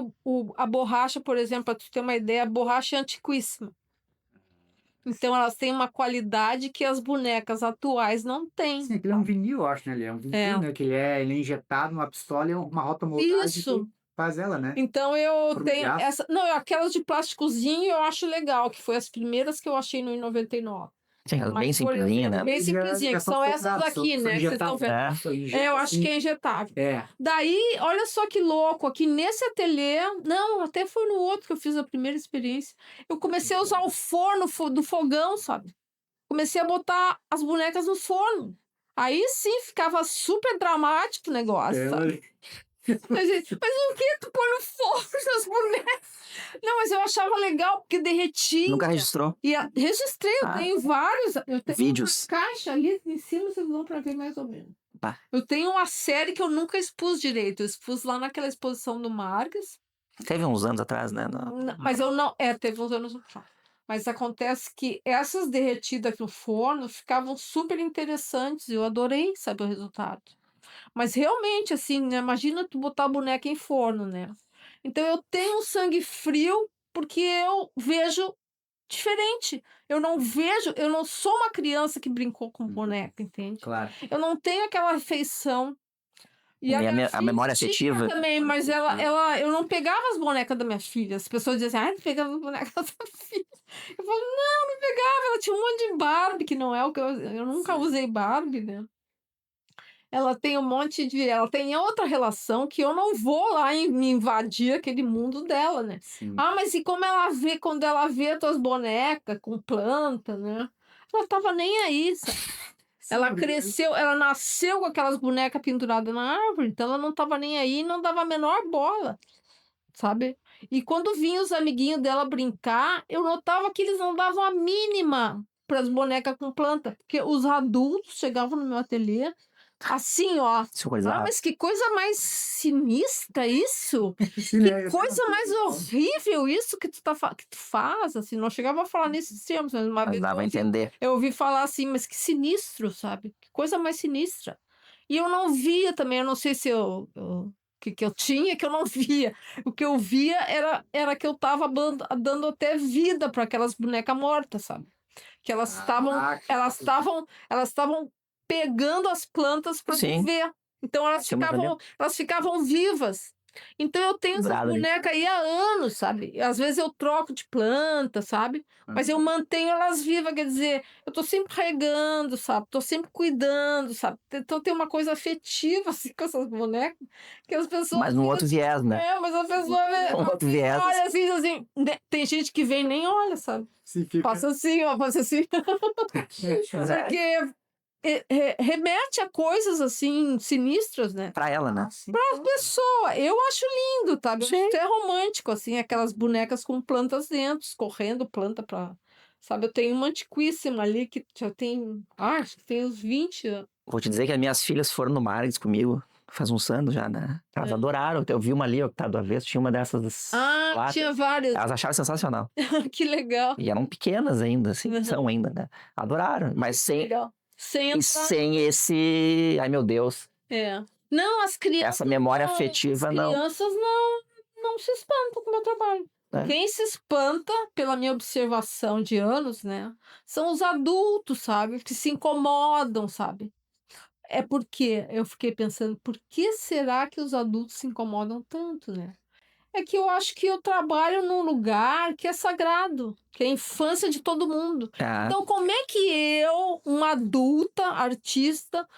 a borracha, por exemplo, para tu ter uma ideia, a borracha é antiquíssima. Então elas têm uma qualidade que as bonecas atuais não têm. Sim, aquele é um vinil, eu acho, né? Ele é um vinil, né? Que ele é injetado numa pistola e uma rotomoldagem Isso. que faz ela, né? Então eu Forma de tenho aço. essa. Não, aquelas de plásticozinho eu acho legal, que foi as primeiras que eu achei no 99. Sim, bem Mas, por simplesinha, né? Bem simplesinha, que são essas aqui, né? Que vocês estão vendo. Eu acho que é injetável. Daí, olha só que louco, aqui nesse ateliê, não, até foi no outro que eu fiz a primeira experiência, eu comecei a usar o forno do fogão, sabe? Comecei a botar as bonecas no forno. Aí sim, ficava super dramático o negócio, sabe? Mas o que tu põe no forno das bonecas? Não, mas eu achava legal, porque derretia. Nunca registrou? Registrei, eu tenho vários. Eu tenho Vídeos. uma caixa ali em cima, vocês vão pra ver mais ou menos. Pá. Eu tenho uma série que eu nunca expus direito. Eu expus lá naquela exposição do Marques. Teve uns anos atrás, né? Mas eu não... teve uns anos atrás. Mas acontece que essas derretidas no forno ficavam super interessantes. Eu adorei saber o resultado. Mas realmente, assim, né? Imagina tu botar a boneca em forno, né? Então eu tenho um sangue frio porque eu vejo diferente. Eu não sou uma criança que brincou com boneca, entende? Claro. Eu não tenho aquela afeição. E a memória afetiva também, mas eu não pegava as bonecas da minha filha. As pessoas diziam assim, não pegava as bonecas da sua filha. Eu falo, não pegava. Ela tinha um monte de Barbie, que não é o que eu nunca usei Barbie, né? Ela tem um monte de... Ela tem outra relação que eu não vou lá me invadir aquele mundo dela, né? Sim. Mas e como ela vê, quando ela vê as tuas bonecas com planta, né? Ela tava nem aí, sabe? Ela cresceu, ela nasceu com aquelas bonecas penduradas na árvore, então ela não tava nem aí, não dava a menor bola, sabe? E quando vinham os amiguinhos dela brincar, eu notava que eles não davam a mínima para as bonecas com planta, porque os adultos chegavam no meu ateliê assim, ó. Mas que coisa mais sinistra isso? Que coisa mais horrível isso que tu faz, assim. Não chegava a falar nesses termos, mas uma vez dava a entender. Eu ouvi falar assim, mas que sinistro, sabe? Que coisa mais sinistra. E eu não via também, eu não sei se que eu tinha, que eu não via. O que eu via era que eu tava dando até vida para aquelas bonecas mortas, sabe? Que elas estavam pegando as plantas para viver. Então elas ficavam vivas. Então eu tenho essa boneca aí há anos, sabe? Às vezes eu troco de planta, sabe? Mas eu mantenho elas vivas, quer dizer, eu tô sempre regando, sabe? Tô sempre cuidando, sabe? Então tem uma coisa afetiva assim com essas bonecas que as pessoas... Mas no outro viés, né? Mas a pessoa olha assim, tem gente que vem e nem olha, sabe? Passa assim, ó, passa assim. Porque remete a coisas assim sinistras, né? Pra ela, né? Pra pessoa. Eu acho lindo, tá? Eu acho até romântico, assim, aquelas bonecas com plantas dentro, escorrendo planta pra... Sabe, eu tenho uma antiquíssima ali que já tem... acho que tem uns 20 anos. Vou te dizer que as minhas filhas foram no Marques comigo faz uns anos já, né? Elas adoraram. Eu vi uma ali, ó, que tá do avesso, tinha uma dessas. Tinha várias. Elas acharam sensacional. Que legal. E eram pequenas ainda, assim, são ainda, né? Adoraram, mas sem esse... Ai, meu Deus. Não, as crianças... Essa memória afetiva, não. As crianças não se espantam com o meu trabalho. Quem se espanta, pela minha observação de anos, né? São os adultos, sabe? Que se incomodam, sabe? É porque eu fiquei pensando, por que será que os adultos se incomodam tanto, né? É que eu acho que eu trabalho num lugar que é sagrado, que é a infância de todo mundo. Então, como é que eu, uma adulta, artista,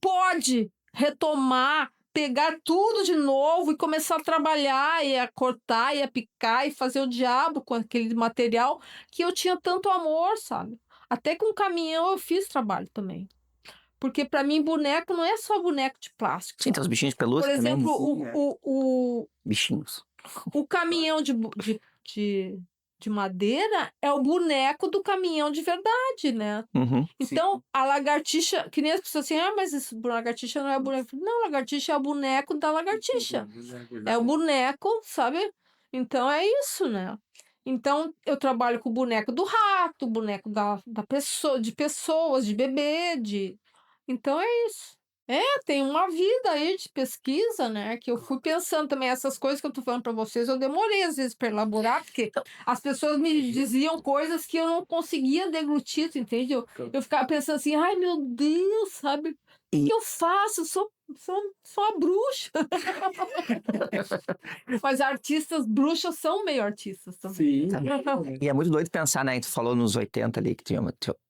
pode retomar, pegar tudo de novo e começar a trabalhar, e a cortar, e a picar, e fazer o diabo com aquele material que eu tinha tanto amor, sabe? Até com caminhão eu fiz trabalho também. Porque para mim boneco não é só boneco de plástico. Sim, tem os bichinhos de pelúcia também. Por exemplo, bichinhos. O caminhão de madeira é o boneco do caminhão de verdade, né? Então, a lagartixa, que nem as pessoas assim, mas esse lagartixa não é boneco. Não, lagartixa é o boneco da lagartixa. É o boneco, sabe? Então, é isso, né? Então, eu trabalho com o boneco do rato, boneco da pessoa, de pessoas, de bebê, Então, é isso. Tem uma vida aí de pesquisa, né? Que eu fui pensando também, essas coisas que eu tô falando para vocês, eu demorei às vezes para elaborar, porque as pessoas me diziam coisas que eu não conseguia deglutir, entende? Eu ficava pensando assim, ai meu Deus, sabe? O que eu faço? Eu sou sou a bruxa. Mas artistas bruxas são meio artistas também. Sim. E é muito doido pensar, né? Tu falou nos 80 ali que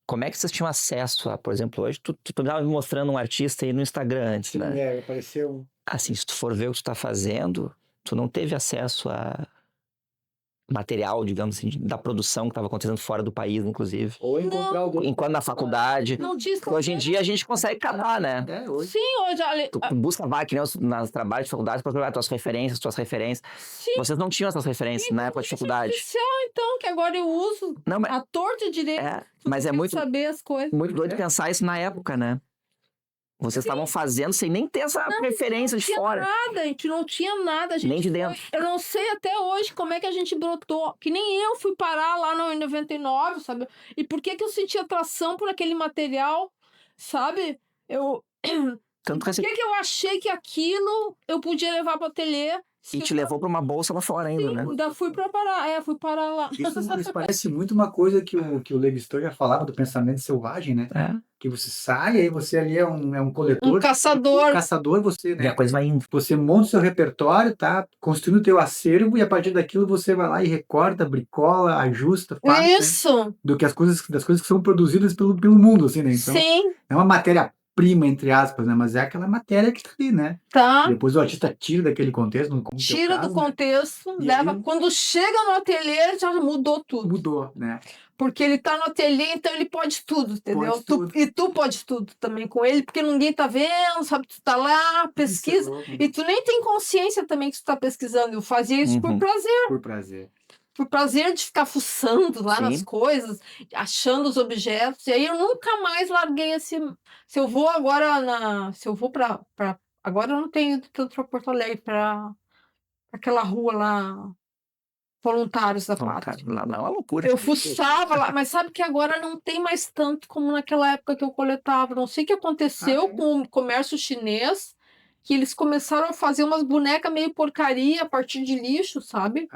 como é que vocês tinham acesso a, por exemplo, hoje tu tava me mostrando um artista aí no Instagram antes, né? Apareceu. Assim, se tu for ver o que tu tá fazendo, tu não teve acesso a material, digamos assim, da produção que estava acontecendo fora do país, inclusive. Ou encontrar alguém. Enquanto na faculdade. Não diz Porque hoje em dia a gente consegue catar, né? Hoje. Sim, hoje... Tu busca vaga, que nem nos trabalhos de faculdade, para procurar tuas referências. Sim. Vocês não tinham essas referências na época de faculdade. Artificial, então, que agora eu uso Não, mas, a torta direito. mas é muito, saber as coisas. muito doido pensar isso na época, né? Vocês estavam fazendo sem nem ter essa referência de fora. Nada, a gente não tinha nada. A gente Nem de dentro. Eu não sei até hoje como é que a gente brotou. Que nem eu fui parar lá no 99, sabe? E por que eu senti atração por aquele material, sabe? Tanto Por que eu achei que aquilo eu podia levar para o ateliê? E te levou para uma bolsa lá fora ainda, né? Ainda fui parar lá. Isso parece muito uma coisa que o Levi-Strauss já falava do pensamento selvagem, né? Que você sai, aí você ali é um coletor. Um caçador. Você, né? E a coisa vai indo. Você monta o seu repertório, tá? Construindo o teu acervo e a partir daquilo você vai lá e recorta, bricola, ajusta, faz. Isso! Né? Das coisas que são produzidas pelo mundo, assim, né? Então, sim. É uma matéria-prima, entre aspas, né? Mas é aquela matéria que tá ali, né? Tá. Depois o artista tira daquele contexto. Tira do contexto, né? leva. Aí, quando chega no ateliê, já mudou tudo. Mudou, né? Porque ele tá no ateliê, então ele pode tudo, entendeu? Pode tudo. E tu pode tudo também com ele, porque ninguém tá vendo, sabe? Tu tá lá, pesquisa. E tu nem tem consciência também que tu tá pesquisando. Eu fazia isso por prazer. Por prazer. Por prazer de ficar fuçando lá nas coisas, achando os objetos. E aí eu nunca mais larguei esse. Se eu vou agora Se eu vou pra. Agora eu não tenho ido tanto pra Porto Alegre, pra aquela rua lá. Voluntários da Pátria. Lá não é uma loucura. Eu fuçava lá, mas sabe que agora não tem mais tanto como naquela época que eu coletava. Não sei o que aconteceu com o comércio chinês, que eles começaram a fazer umas bonecas meio porcaria a partir de lixo, sabe?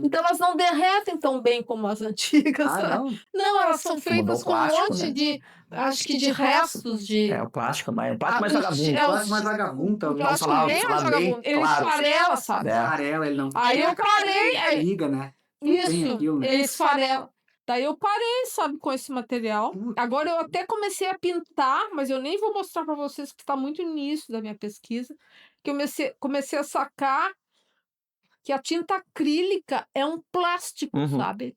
Então elas não derretem tão bem como as antigas. Sabe? Não, elas são feitas com plástico, um monte né? de, acho que de restos de... É o plástico, mas o plástico mais vagabundo. É o mais vagabundo. O plástico bem mais vagabundo. Ele esfarela, sabe? Esfarela, ele não... Aí eu parei. Liga, né? Isso, aquilo, né? ele esfarela. Daí eu parei, sabe, com esse material. Agora eu até comecei a pintar, mas eu nem vou mostrar para vocês que está muito no início da minha pesquisa, que eu comecei a sacar que a tinta acrílica é um plástico, sabe?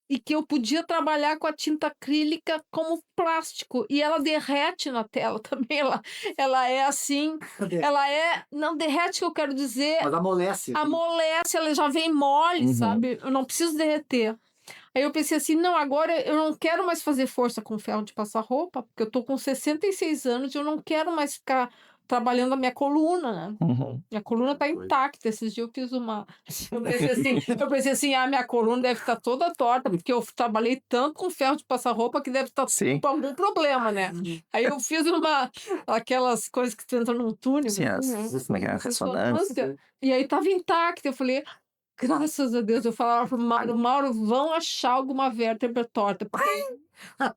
E que eu podia trabalhar com a tinta acrílica como plástico. E ela derrete na tela também. Ela é assim. Ela é. Não derrete, que eu quero dizer. Mas amolece. Amolece, ela já vem mole, sabe? Eu não preciso derreter. Aí eu pensei assim, não, agora eu não quero mais fazer força com ferro de passar roupa, porque eu tô com 66 anos e eu não quero mais ficar trabalhando a minha coluna, né? Minha coluna tá intacta. Esses dias eu fiz uma... Eu pensei assim, minha coluna deve estar toda torta, porque eu trabalhei tanto com ferro de passar roupa que deve estar com algum problema, né? Aí eu fiz aquelas coisas que tu entra num túnel. Sim, como é que é? Ressonância. E aí tava intacta. Eu falei... Graças a Deus, eu falava pro Mauro, vão achar alguma vértebra torta.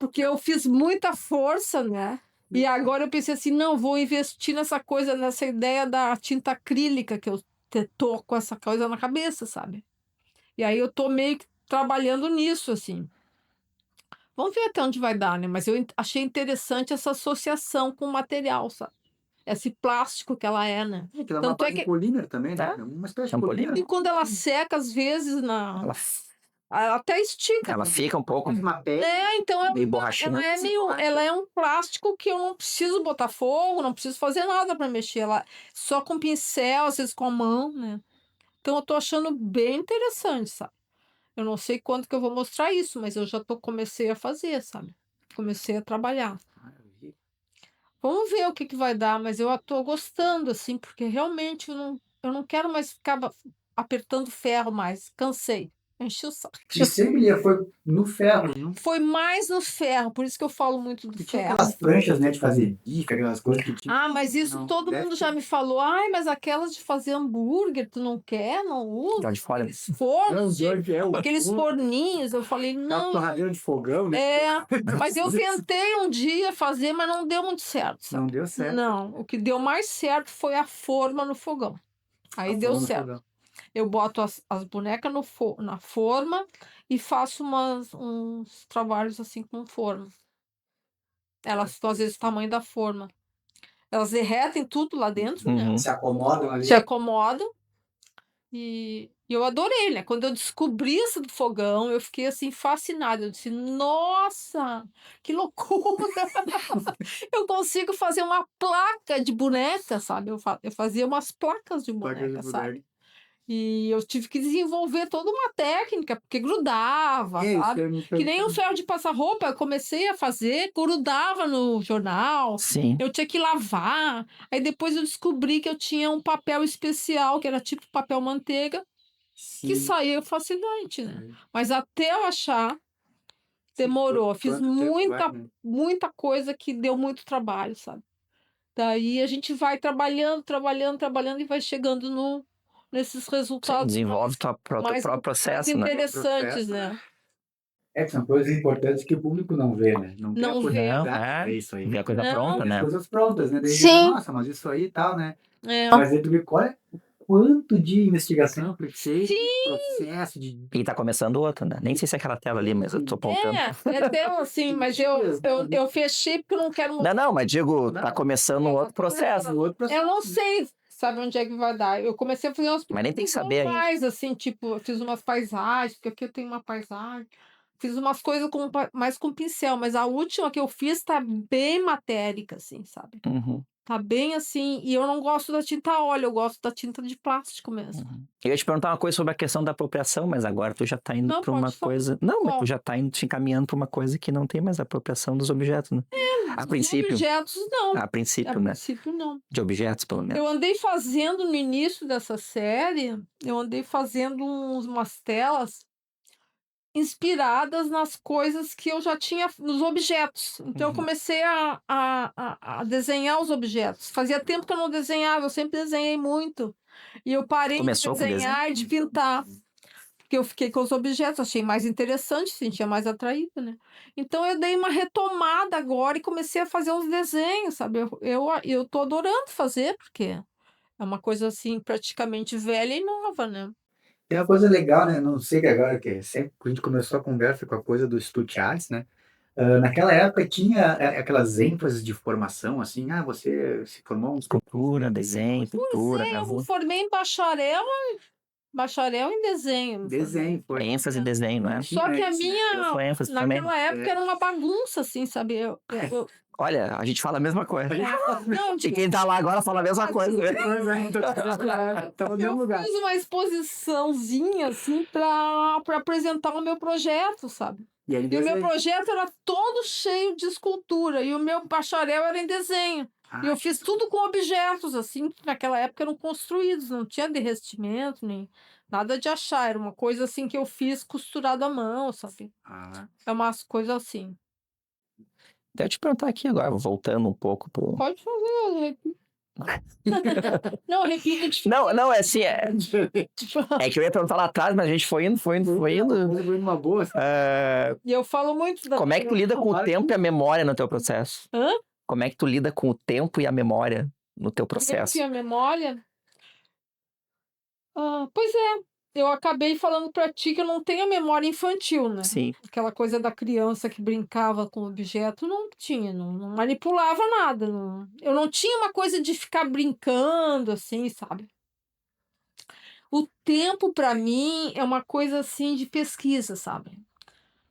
Porque eu fiz muita força, né? E agora eu pensei assim, não, vou investir nessa ideia da tinta acrílica, que eu tô com essa coisa na cabeça, sabe? E aí eu tô meio que trabalhando nisso, assim. Vamos ver até onde vai dar, né? Mas eu achei interessante essa associação com o material, sabe? Esse plástico que ela é, né? Tanto é que polímero também, né? Uma espécie de polímero. E quando ela seca, às vezes, ela até estica. Ela fica um pouco... Então meio borrachinha. Ela é um plástico que eu não preciso botar fogo, não preciso fazer nada para mexer. Ela só com pincel, às vezes com a mão, né? Então eu tô achando bem interessante, sabe? Eu não sei quando que eu vou mostrar isso, mas eu já comecei a fazer, sabe? Comecei a trabalhar. Vamos ver o que vai dar, mas eu tô gostando, assim, porque realmente eu não quero mais ficar apertando ferro mais. Cansei. enchi o saco. De sempre foi no ferro, não? Foi mais no ferro, por isso que eu falo muito do Tinha ferro. aquelas pranchas, né, de fazer bife, aquelas coisas que tinha. Ah, mas isso Não, todo deve mundo ter. já me falou. Ai, mas aquelas de fazer hambúrguer, tu não quer? Não usa? Tá de fora. Aqueles fornos, aqueles Aquela forninhos. Eu falei, não. torradeira de fogão, né? Mas eu tentei um dia fazer, mas não deu muito certo, sabe? Não deu certo. Não, o que deu mais certo foi a forma no fogão. Aí Tá deu falando certo. fogão. Eu boto as bonecas na forma e faço uns trabalhos assim com forma. Elas estão às vezes o tamanho da forma. Elas derretem tudo lá dentro, né? Uhum. Se acomodam ali. Se acomodam. E eu adorei, né? Quando eu descobri isso do fogão, eu fiquei assim fascinada. Eu disse, nossa, que loucura! Eu consigo fazer uma placa de boneca, sabe? Eu fazia umas placas de Placa de boneca, sabe? boneca. E eu tive que desenvolver toda uma técnica, porque grudava, É, isso sabe? eu me Que nem o pergunto. ferro de passar roupa, eu comecei a fazer, grudava no jornal, Sim. eu tinha que lavar. Aí depois eu descobri que eu tinha um papel especial, que era tipo papel manteiga, que Sim. saía fascinante, né? Mas até eu achar, demorou. Eu fiz Quanto tempo vai, né? muita coisa que deu muito trabalho, sabe? Daí a gente vai trabalhando e vai chegando nesses Sim, resultados desenvolve teu mais próprio processo, né? interessantes, Processo, né? É que são coisas importantes que o público não vê, né? Não tem a Não vê. Não, possibilidade de ver é. isso aí. Ver a coisa Não. pronta, As né? coisas prontas, né? Daí Sim. diz, nossa, mas isso aí e tal, né? É. Mas aí tu vê olha o quanto de investigação foi feito, processo de. E tá começando outra, né? Nem sei se é aquela tela ali, mas eu tô apontando. É até assim, mas eu fechei porque eu não quero mostrar. Não, mas digo, tá começando um outro processo. Outro processo. Eu não sei, sabe onde é que vai dar. Eu comecei a fazer umas Mas nem tem que saber ainda. mais assim, tipo, eu fiz umas paisagens, porque aqui eu tenho uma paisagem. Fiz umas coisas mais com pincel, mas a última que eu fiz tá bem matérica, assim, sabe? Uhum, Tá bem assim, e eu não gosto da tinta a óleo, eu gosto da tinta de plástico mesmo. uhum. Eu ia te perguntar uma coisa sobre a questão da apropriação, mas agora tu já tá indo Não, pra pode uma falar. coisa. Não, mas Qual? tu já tá indo te encaminhando pra uma coisa que não tem mais apropriação dos objetos, né? A princípio. Objetos, não. A A princípio, né? princípio, não. De objetos, pelo menos. Eu andei fazendo no início dessa série, umas telas inspiradas nas coisas que eu já tinha, nos objetos. Então eu Uhum. comecei a desenhar os objetos. Fazia tempo que eu não desenhava, eu sempre desenhei muito. E eu parei Começou de com desenhar e de pintar. Porque eu fiquei com os objetos, achei mais interessante, sentia mais atraída, né? Então eu dei uma retomada agora e comecei a fazer uns desenhos, sabe? Eu tô adorando fazer, porque é uma coisa assim, praticamente velha e nova, né? Tem uma coisa legal, né? Não sei que agora, que sempre que a gente começou a conversa com a coisa do Stutt Arts, né? Naquela época tinha aquelas ênfases de formação, assim, você se formou um Escultura, desenho, pintura, Eu me gravura. formei em bacharel em desenho. me formei. desenho, foi. ênfase em desenho, não é? Só que a Eu minha, sou ênfase também. naquela época, era uma bagunça, assim, sabe? Olha, a gente fala a mesma coisa. Não, E quem tá lá agora fala a mesma coisa. Tá no mesmo eu lugar. fiz uma exposiçãozinha, assim, para apresentar o meu projeto, sabe? E aí, E o meu projeto era todo cheio de escultura, e o meu bacharel era em desenho. E eu fiz tudo com objetos, assim, que naquela época eram construídos, não tinha derretimento, nem nada de achar. Era uma coisa, assim, que eu fiz costurado à mão, sabe? É umas coisas assim. Deixa eu te perguntar aqui agora, voltando um pouco pro. Pode fazer, eu repito. Não, eu repito de Não, é assim, é que eu ia perguntar lá atrás, mas a gente foi indo. Uma boa. E eu falo muito da. Como é que tu lida com o tempo e a memória no teu processo? Hã? Como é que tu lida com o tempo e a memória no teu processo? Tinha memória? Pois é, eu acabei falando pra ti que eu não tenho a memória infantil, né? Sim. Aquela coisa da criança que brincava com objeto, não tinha, não manipulava nada. Eu não tinha uma coisa de ficar brincando, assim, sabe? O tempo, pra mim, é uma coisa assim de pesquisa, sabe?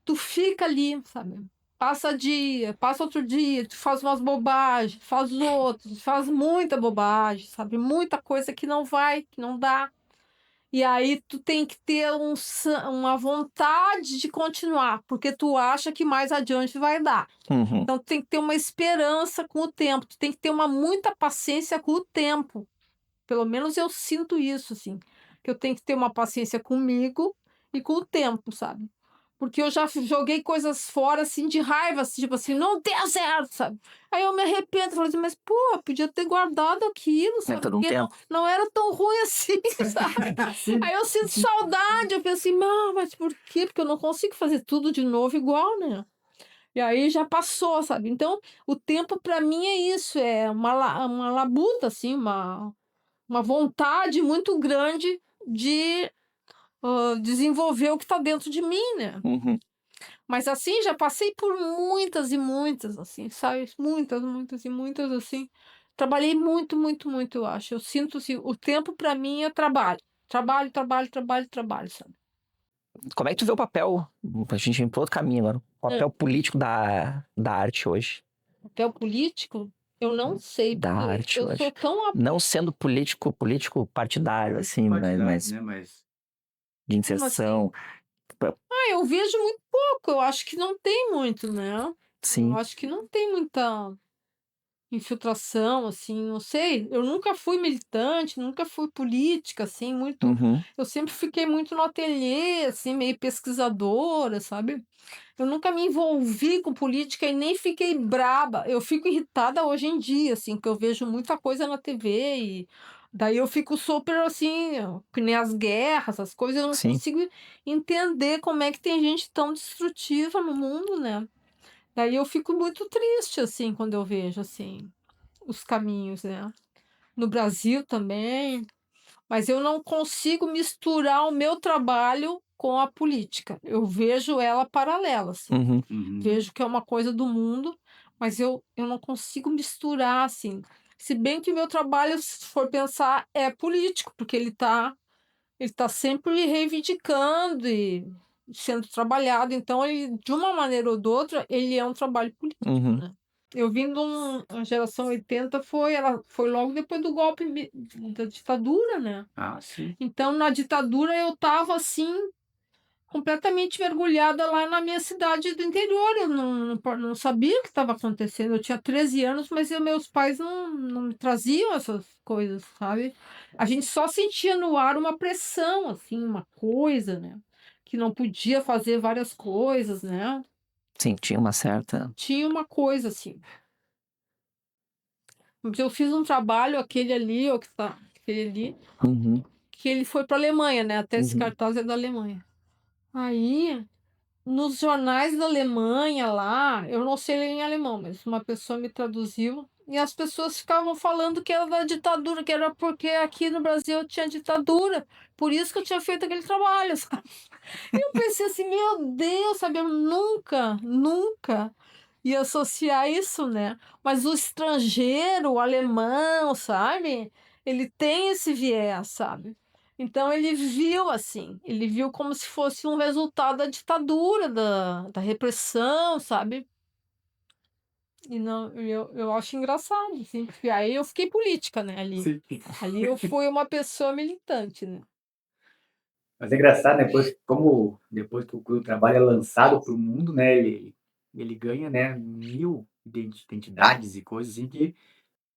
Tu fica ali, sabe? Passa dia, passa outro dia, tu faz umas bobagens, faz outros, faz muita bobagem, sabe? Muita coisa que não vai, que não dá. E aí tu tem que ter uma vontade de continuar, porque tu acha que mais adiante vai dar. Uhum. Então tu tem que ter uma esperança com o tempo, tu tem que ter muita paciência com o tempo. Pelo menos eu sinto isso, assim, que eu tenho que ter uma paciência comigo e com o tempo, sabe? Porque eu já joguei coisas fora, assim, de raiva, assim, tipo assim, não deu certo, sabe? Aí eu me arrependo, falo assim, mas, pô, eu podia ter guardado aquilo, É sabe? todo um Porque tempo. não era tão ruim assim, sabe? Sim. Aí eu sinto saudade, eu penso assim, mas por quê? Porque eu não consigo fazer tudo de novo igual, né? E aí já passou, sabe? Então, o tempo para mim é isso, é uma labuta, assim, uma vontade muito grande de desenvolver o que está dentro de mim, né? Uhum. Mas assim, já passei por muitas e muitas, assim, sabe? Muitas, muitas e muitas, assim. Trabalhei muito, muito, muito, eu acho. Eu sinto assim, o tempo para mim é trabalho. Trabalho, trabalho, trabalho, trabalho, sabe? Como é que tu vê o papel, a gente ir para outro caminho agora, o É. papel político da arte hoje? Papel político, eu não sei, Da porque arte eu sou hoje. tão. Não sendo político partidário, assim, Partidário, mas né? Mas de Como assim? inserção. Eu vejo muito pouco, eu acho que não tem muito, né? Eu Sim. acho que não tem muita infiltração, assim, não sei. Eu nunca fui militante, nunca fui política, assim, muito. Uhum. Eu sempre fiquei muito no ateliê, assim, meio pesquisadora, sabe? Eu nunca me envolvi com política e nem fiquei braba. Eu fico irritada hoje em dia, assim, que eu vejo muita coisa na TV e daí eu fico super assim, que nem as guerras, as coisas, eu não Sim. consigo entender como é que tem gente tão destrutiva no mundo, né? Daí eu fico muito triste, assim, quando eu vejo, assim, os caminhos, né? No Brasil também, mas eu não consigo misturar o meu trabalho com a política. Eu vejo ela paralela, assim. Uhum. Vejo que é uma coisa do mundo, mas eu não consigo misturar, assim. Se bem que o meu trabalho, se for pensar, é político, porque ele tá sempre reivindicando e sendo trabalhado. Então, ele, de uma maneira ou de outra, ele é um trabalho político, Uhum. né? Eu vim de a geração 80, ela foi logo depois do golpe da ditadura, né? sim. Então, na ditadura, eu estava assim, completamente mergulhada lá na minha cidade do interior. Eu não sabia o que estava acontecendo. Eu tinha 13 anos, mas meus pais não me traziam essas coisas, sabe? A gente só sentia no ar uma pressão, assim, uma coisa, né? Que não podia fazer várias coisas, né? Sim, tinha uma certa. Tinha uma coisa assim. Mas eu fiz um trabalho, aquele ali, aquele ali, Uhum. que ele foi para a Alemanha, né? Até esse Uhum. cartaz é da Alemanha. Aí, nos jornais da Alemanha lá, eu não sei ler em alemão, mas uma pessoa me traduziu e as pessoas ficavam falando que era da ditadura, que era porque aqui no Brasil tinha ditadura, por isso que eu tinha feito aquele trabalho, sabe? E eu pensei assim, meu Deus, sabe? Eu nunca, nunca ia associar isso, né? Mas o estrangeiro, o alemão, sabe? Ele tem esse viés, sabe? Então ele viu assim, ele viu como se fosse um resultado da ditadura, da repressão, sabe? E não, eu acho engraçado, assim, porque aí eu fiquei política, né, ali. Sim. Ali eu fui uma pessoa militante, né? Mas é engraçado, né? Depois que o trabalho é lançado para o mundo, né? Ele ganha, né? Mil identidades e coisas assim que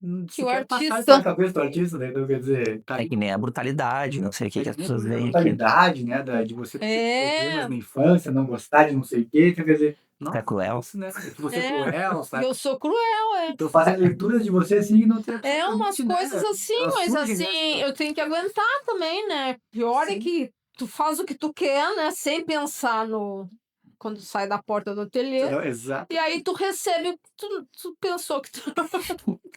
Que o sequer passaram pela artista cabeça do artista, né? Então, quer dizer, tá É ali que nem a brutalidade, não sei o que, é que que as nem pessoas a veem aqui. brutalidade, né? De você ter problemas é, na infância, não gostar de não sei o quê. Então, quer dizer, É nossa, cruel. isso, né? Que você é é, cruel, e sabe? eu sou cruel, é. Então fazem leituras de você assim e não tem É umas absolutamente, coisas né? assim, Elas mas surgem, né? assim, eu tenho que aguentar também, né? Pior é Sim. que tu faz o que tu quer, né? Sem pensar no. Quando sai da porta do ateliê. Exato. E aí tu recebe o que tu pensou que tu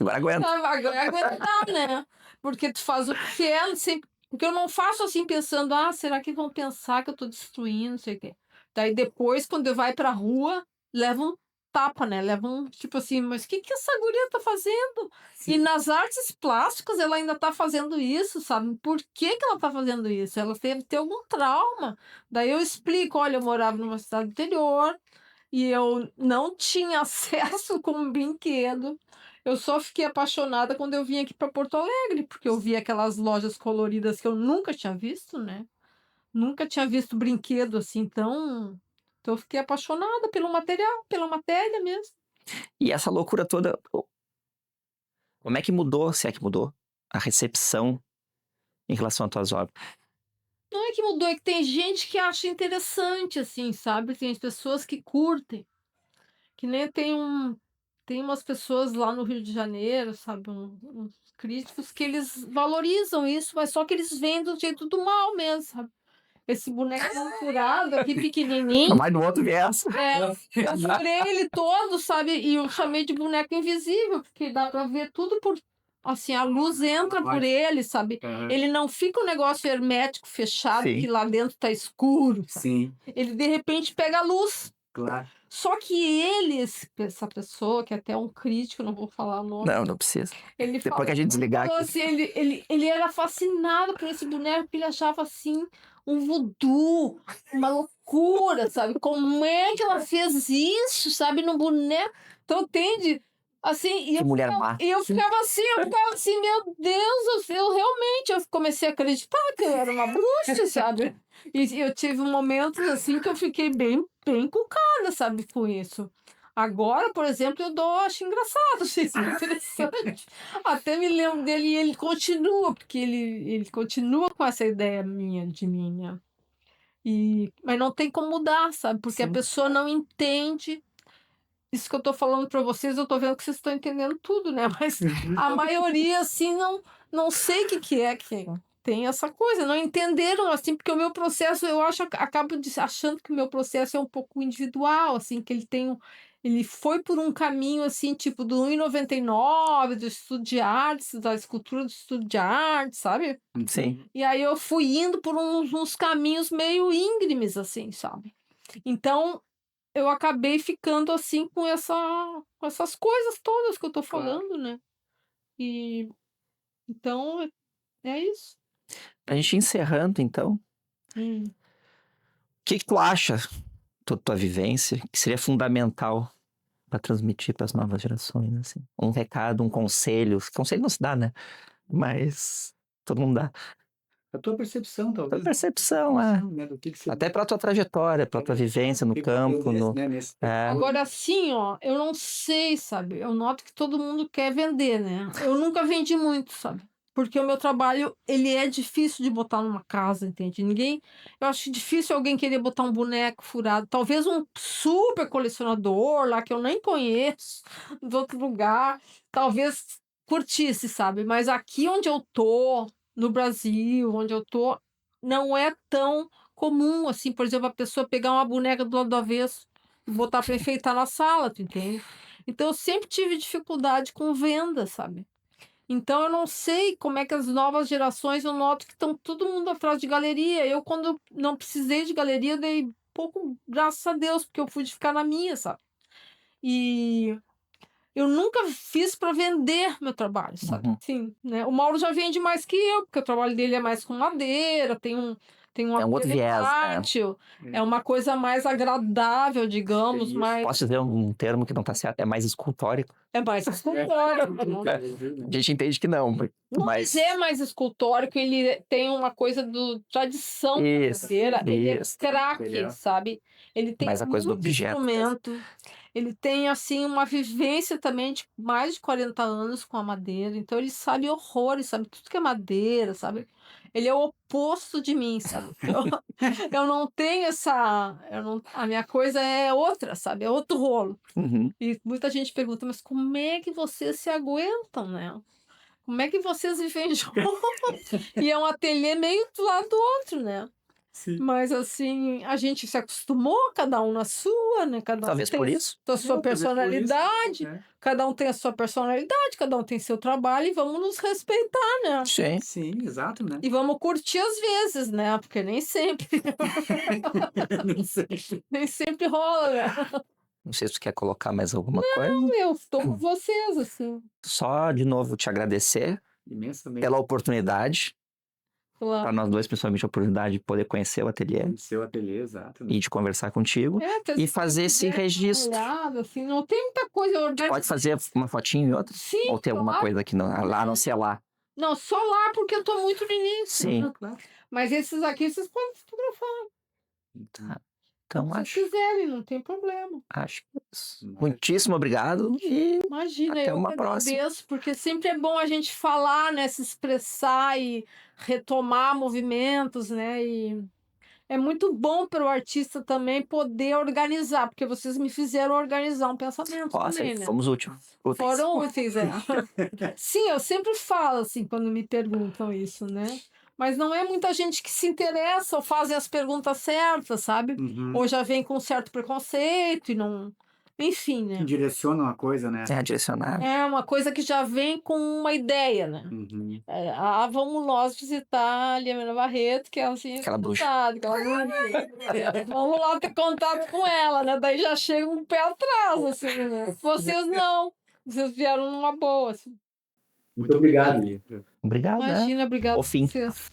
Agora aguenta. vai aguentar, né? Porque tu faz o que quer, sem... porque eu não faço assim pensando, será que vão pensar que eu tô destruindo, não sei o quê. Daí depois, quando eu vai pra rua, leva um tapa, né? Leva um, tipo assim, mas o que que essa guria tá fazendo? E nas artes plásticas ela ainda tá fazendo isso, sabe? Por que que ela tá fazendo isso? Ela deve ter algum trauma. Daí eu explico, olha, eu morava numa cidade interior, e eu não tinha acesso com um brinquedo. Eu só fiquei apaixonada quando eu vim aqui para Porto Alegre, porque eu vi aquelas lojas coloridas que eu nunca tinha visto, né? Nunca tinha visto brinquedo assim, então eu fiquei apaixonada pelo material, pela matéria mesmo. E essa loucura toda, como é que mudou, se é que mudou, a recepção em relação às tuas obras? Não é que mudou, é que tem gente que acha interessante, assim, sabe? Tem as pessoas que curtem. Que nem tem umas pessoas lá no Rio de Janeiro, sabe? Uns críticos que eles valorizam isso, mas só que eles vêm do jeito do mal mesmo, sabe? Esse boneco furado aqui, pequenininho. Mas no outro viés. Eu furei ele todo, sabe? E eu chamei de boneco invisível, porque dá pra ver tudo por. Assim, a luz entra por ele, sabe? Ele não fica um negócio hermético, fechado, Sim. que lá dentro tá escuro. Sabe? Sim, Ele, de repente, pega a luz. claro. Só que essa pessoa, que é até um crítico, não vou falar o nome, Não precisa. ele Depois que a gente desligar falou aqui. assim, ele era fascinado por esse boneco, porque ele achava assim um voodoo, uma loucura, sabe? Como é que ela fez isso, sabe, no boneco? Então, entende? Assim, Que mulher má. e eu ficava assim, meu Deus, eu realmente eu comecei a acreditar que eu era uma bruxa, sabe? E eu tive momentos assim que eu fiquei bem encucada, sabe, com isso. Agora, por exemplo, acho engraçado, achei isso interessante. Até me lembro dele e ele continua, porque ele continua com essa ideia de mim, né? Mas não tem como mudar, sabe? Porque a Sim. pessoa não entende. Isso que eu tô falando para vocês, eu tô vendo que vocês estão entendendo tudo, né? Mas a maioria, assim, não sei o que é que tem essa coisa. Não entenderam, assim, porque o meu processo, eu acabo achando que o meu processo é um pouco individual, assim, que ele foi por um caminho, assim, tipo, do 1,99, do estudo de artes, da escultura do estudo de arte, sabe? Sim. E aí eu fui indo por uns caminhos meio íngremes, assim, sabe? Então, eu acabei ficando assim com essas coisas todas que eu tô falando, né? E então é isso. A gente encerrando, então. Hum. O que tu acha, tua vivência, que seria fundamental para transmitir para as novas gerações, assim? Um recado, um conselho. Conselho não se dá, né? Mas todo mundo dá. A tua percepção, Tua talvez. percepção, Né, do que você até para tua trajetória, para tua vivência no campo, no... né, nesse Agora sim, ó, eu não sei, sabe? Eu noto que todo mundo quer vender, né? Eu nunca vendi muito, sabe? Porque o meu trabalho, ele é difícil de botar numa casa, entende? Eu acho difícil alguém querer botar um boneco furado. Talvez um super colecionador lá que eu nem conheço, de outro lugar, talvez curtisse, sabe? Mas aqui onde eu tô, no Brasil, onde eu tô, não é tão comum, assim, por exemplo, a pessoa pegar uma boneca do lado do avesso e botar para enfeitar na sala, tu entende? Então eu sempre tive dificuldade com venda, sabe? Então eu não sei como é que as novas gerações, eu noto que estão todo mundo atrás de galeria. Eu, quando não precisei de galeria, dei pouco, graças a Deus, porque eu fui ficar na minha, sabe? E eu nunca fiz para vender meu trabalho, sabe? Uhum. Sim, né? O Mauro já vende mais que eu, porque o trabalho dele é mais com madeira, tem um É um outro viés, né? tátil, é uma coisa mais agradável, digamos, Isso. mais Posso dizer um termo que não tá certo? É mais escultórico. é mais escultórico. A gente entende que não, Mas é mais escultórico, ele tem uma coisa do tradição Isso, brasileira, ele é isso. craque, sabe? Ele tem Mais a coisa do muito objeto. instrumento, ele tem, assim, uma vivência também de mais de 40 anos com a madeira, então ele sabe horrores, sabe tudo que é madeira, sabe? Ele é o oposto de mim, sabe? Eu não tenho a minha coisa é outra, sabe? É outro rolo. Uhum. E muita gente pergunta, mas como é que vocês se aguentam, né? Como é que vocês vivem juntos? E é um ateliê meio do lado do outro, né? Sim. Mas assim, a gente se acostumou, cada um na sua, né? Cada um Talvez tem por isso. a sua personalidade, Né? cada um tem a sua personalidade, cada um tem seu trabalho e vamos nos respeitar, né? Sim. Sim, exato, né? E vamos curtir às vezes, né? Porque nem sempre, Não sei. nem sempre rola, né? Não sei se tu quer colocar mais alguma coisa. Eu estou com vocês, assim. Só, de novo, te agradecer Imensamente. pela oportunidade. Claro. Para nós dois, principalmente, a oportunidade de poder conhecer o ateliê Seu ateliê, exato. Né? e de conversar contigo. E fazer esse registro. Assim, não tem muita coisa orgânica. Pode fazer uma fotinho e outra? Sim, Ou tem alguma claro. coisa que não, lá não sei lá? Não, só lá porque eu tô muito no início. Sim. Claro. Mas esses aqui vocês podem fotografar. Tá. Então, Se acho quiserem, não tem problema. que é isso. Muitíssimo obrigado e Imagina, até eu uma que próxima. agradeço, porque sempre é bom a gente falar, né, se expressar e retomar movimentos, né, e é muito bom para o artista também poder organizar, porque vocês me fizeram organizar um pensamento Nossa, também, né? fomos úteis. Foram úteis, é. Sim, eu sempre falo assim quando me perguntam isso, né? Mas não é muita gente que se interessa ou fazem as perguntas certas, sabe? Uhum. Ou já vem com certo preconceito e não. Enfim, né? Direciona uma coisa, né? É, direcionar. É uma coisa que já vem com uma ideia, né? Uhum. Vamos nós visitar a Liamena Barreto, que é assim, Aquela bruxa. aquela bruxa. Vamos lá ter contato com ela, né? Daí já chega um pé atrás, assim, né? Vocês não. Vocês vieram numa boa, assim. Muito obrigado, Lia. Obrigado, né? Imagina, obrigado O a fim. vocês.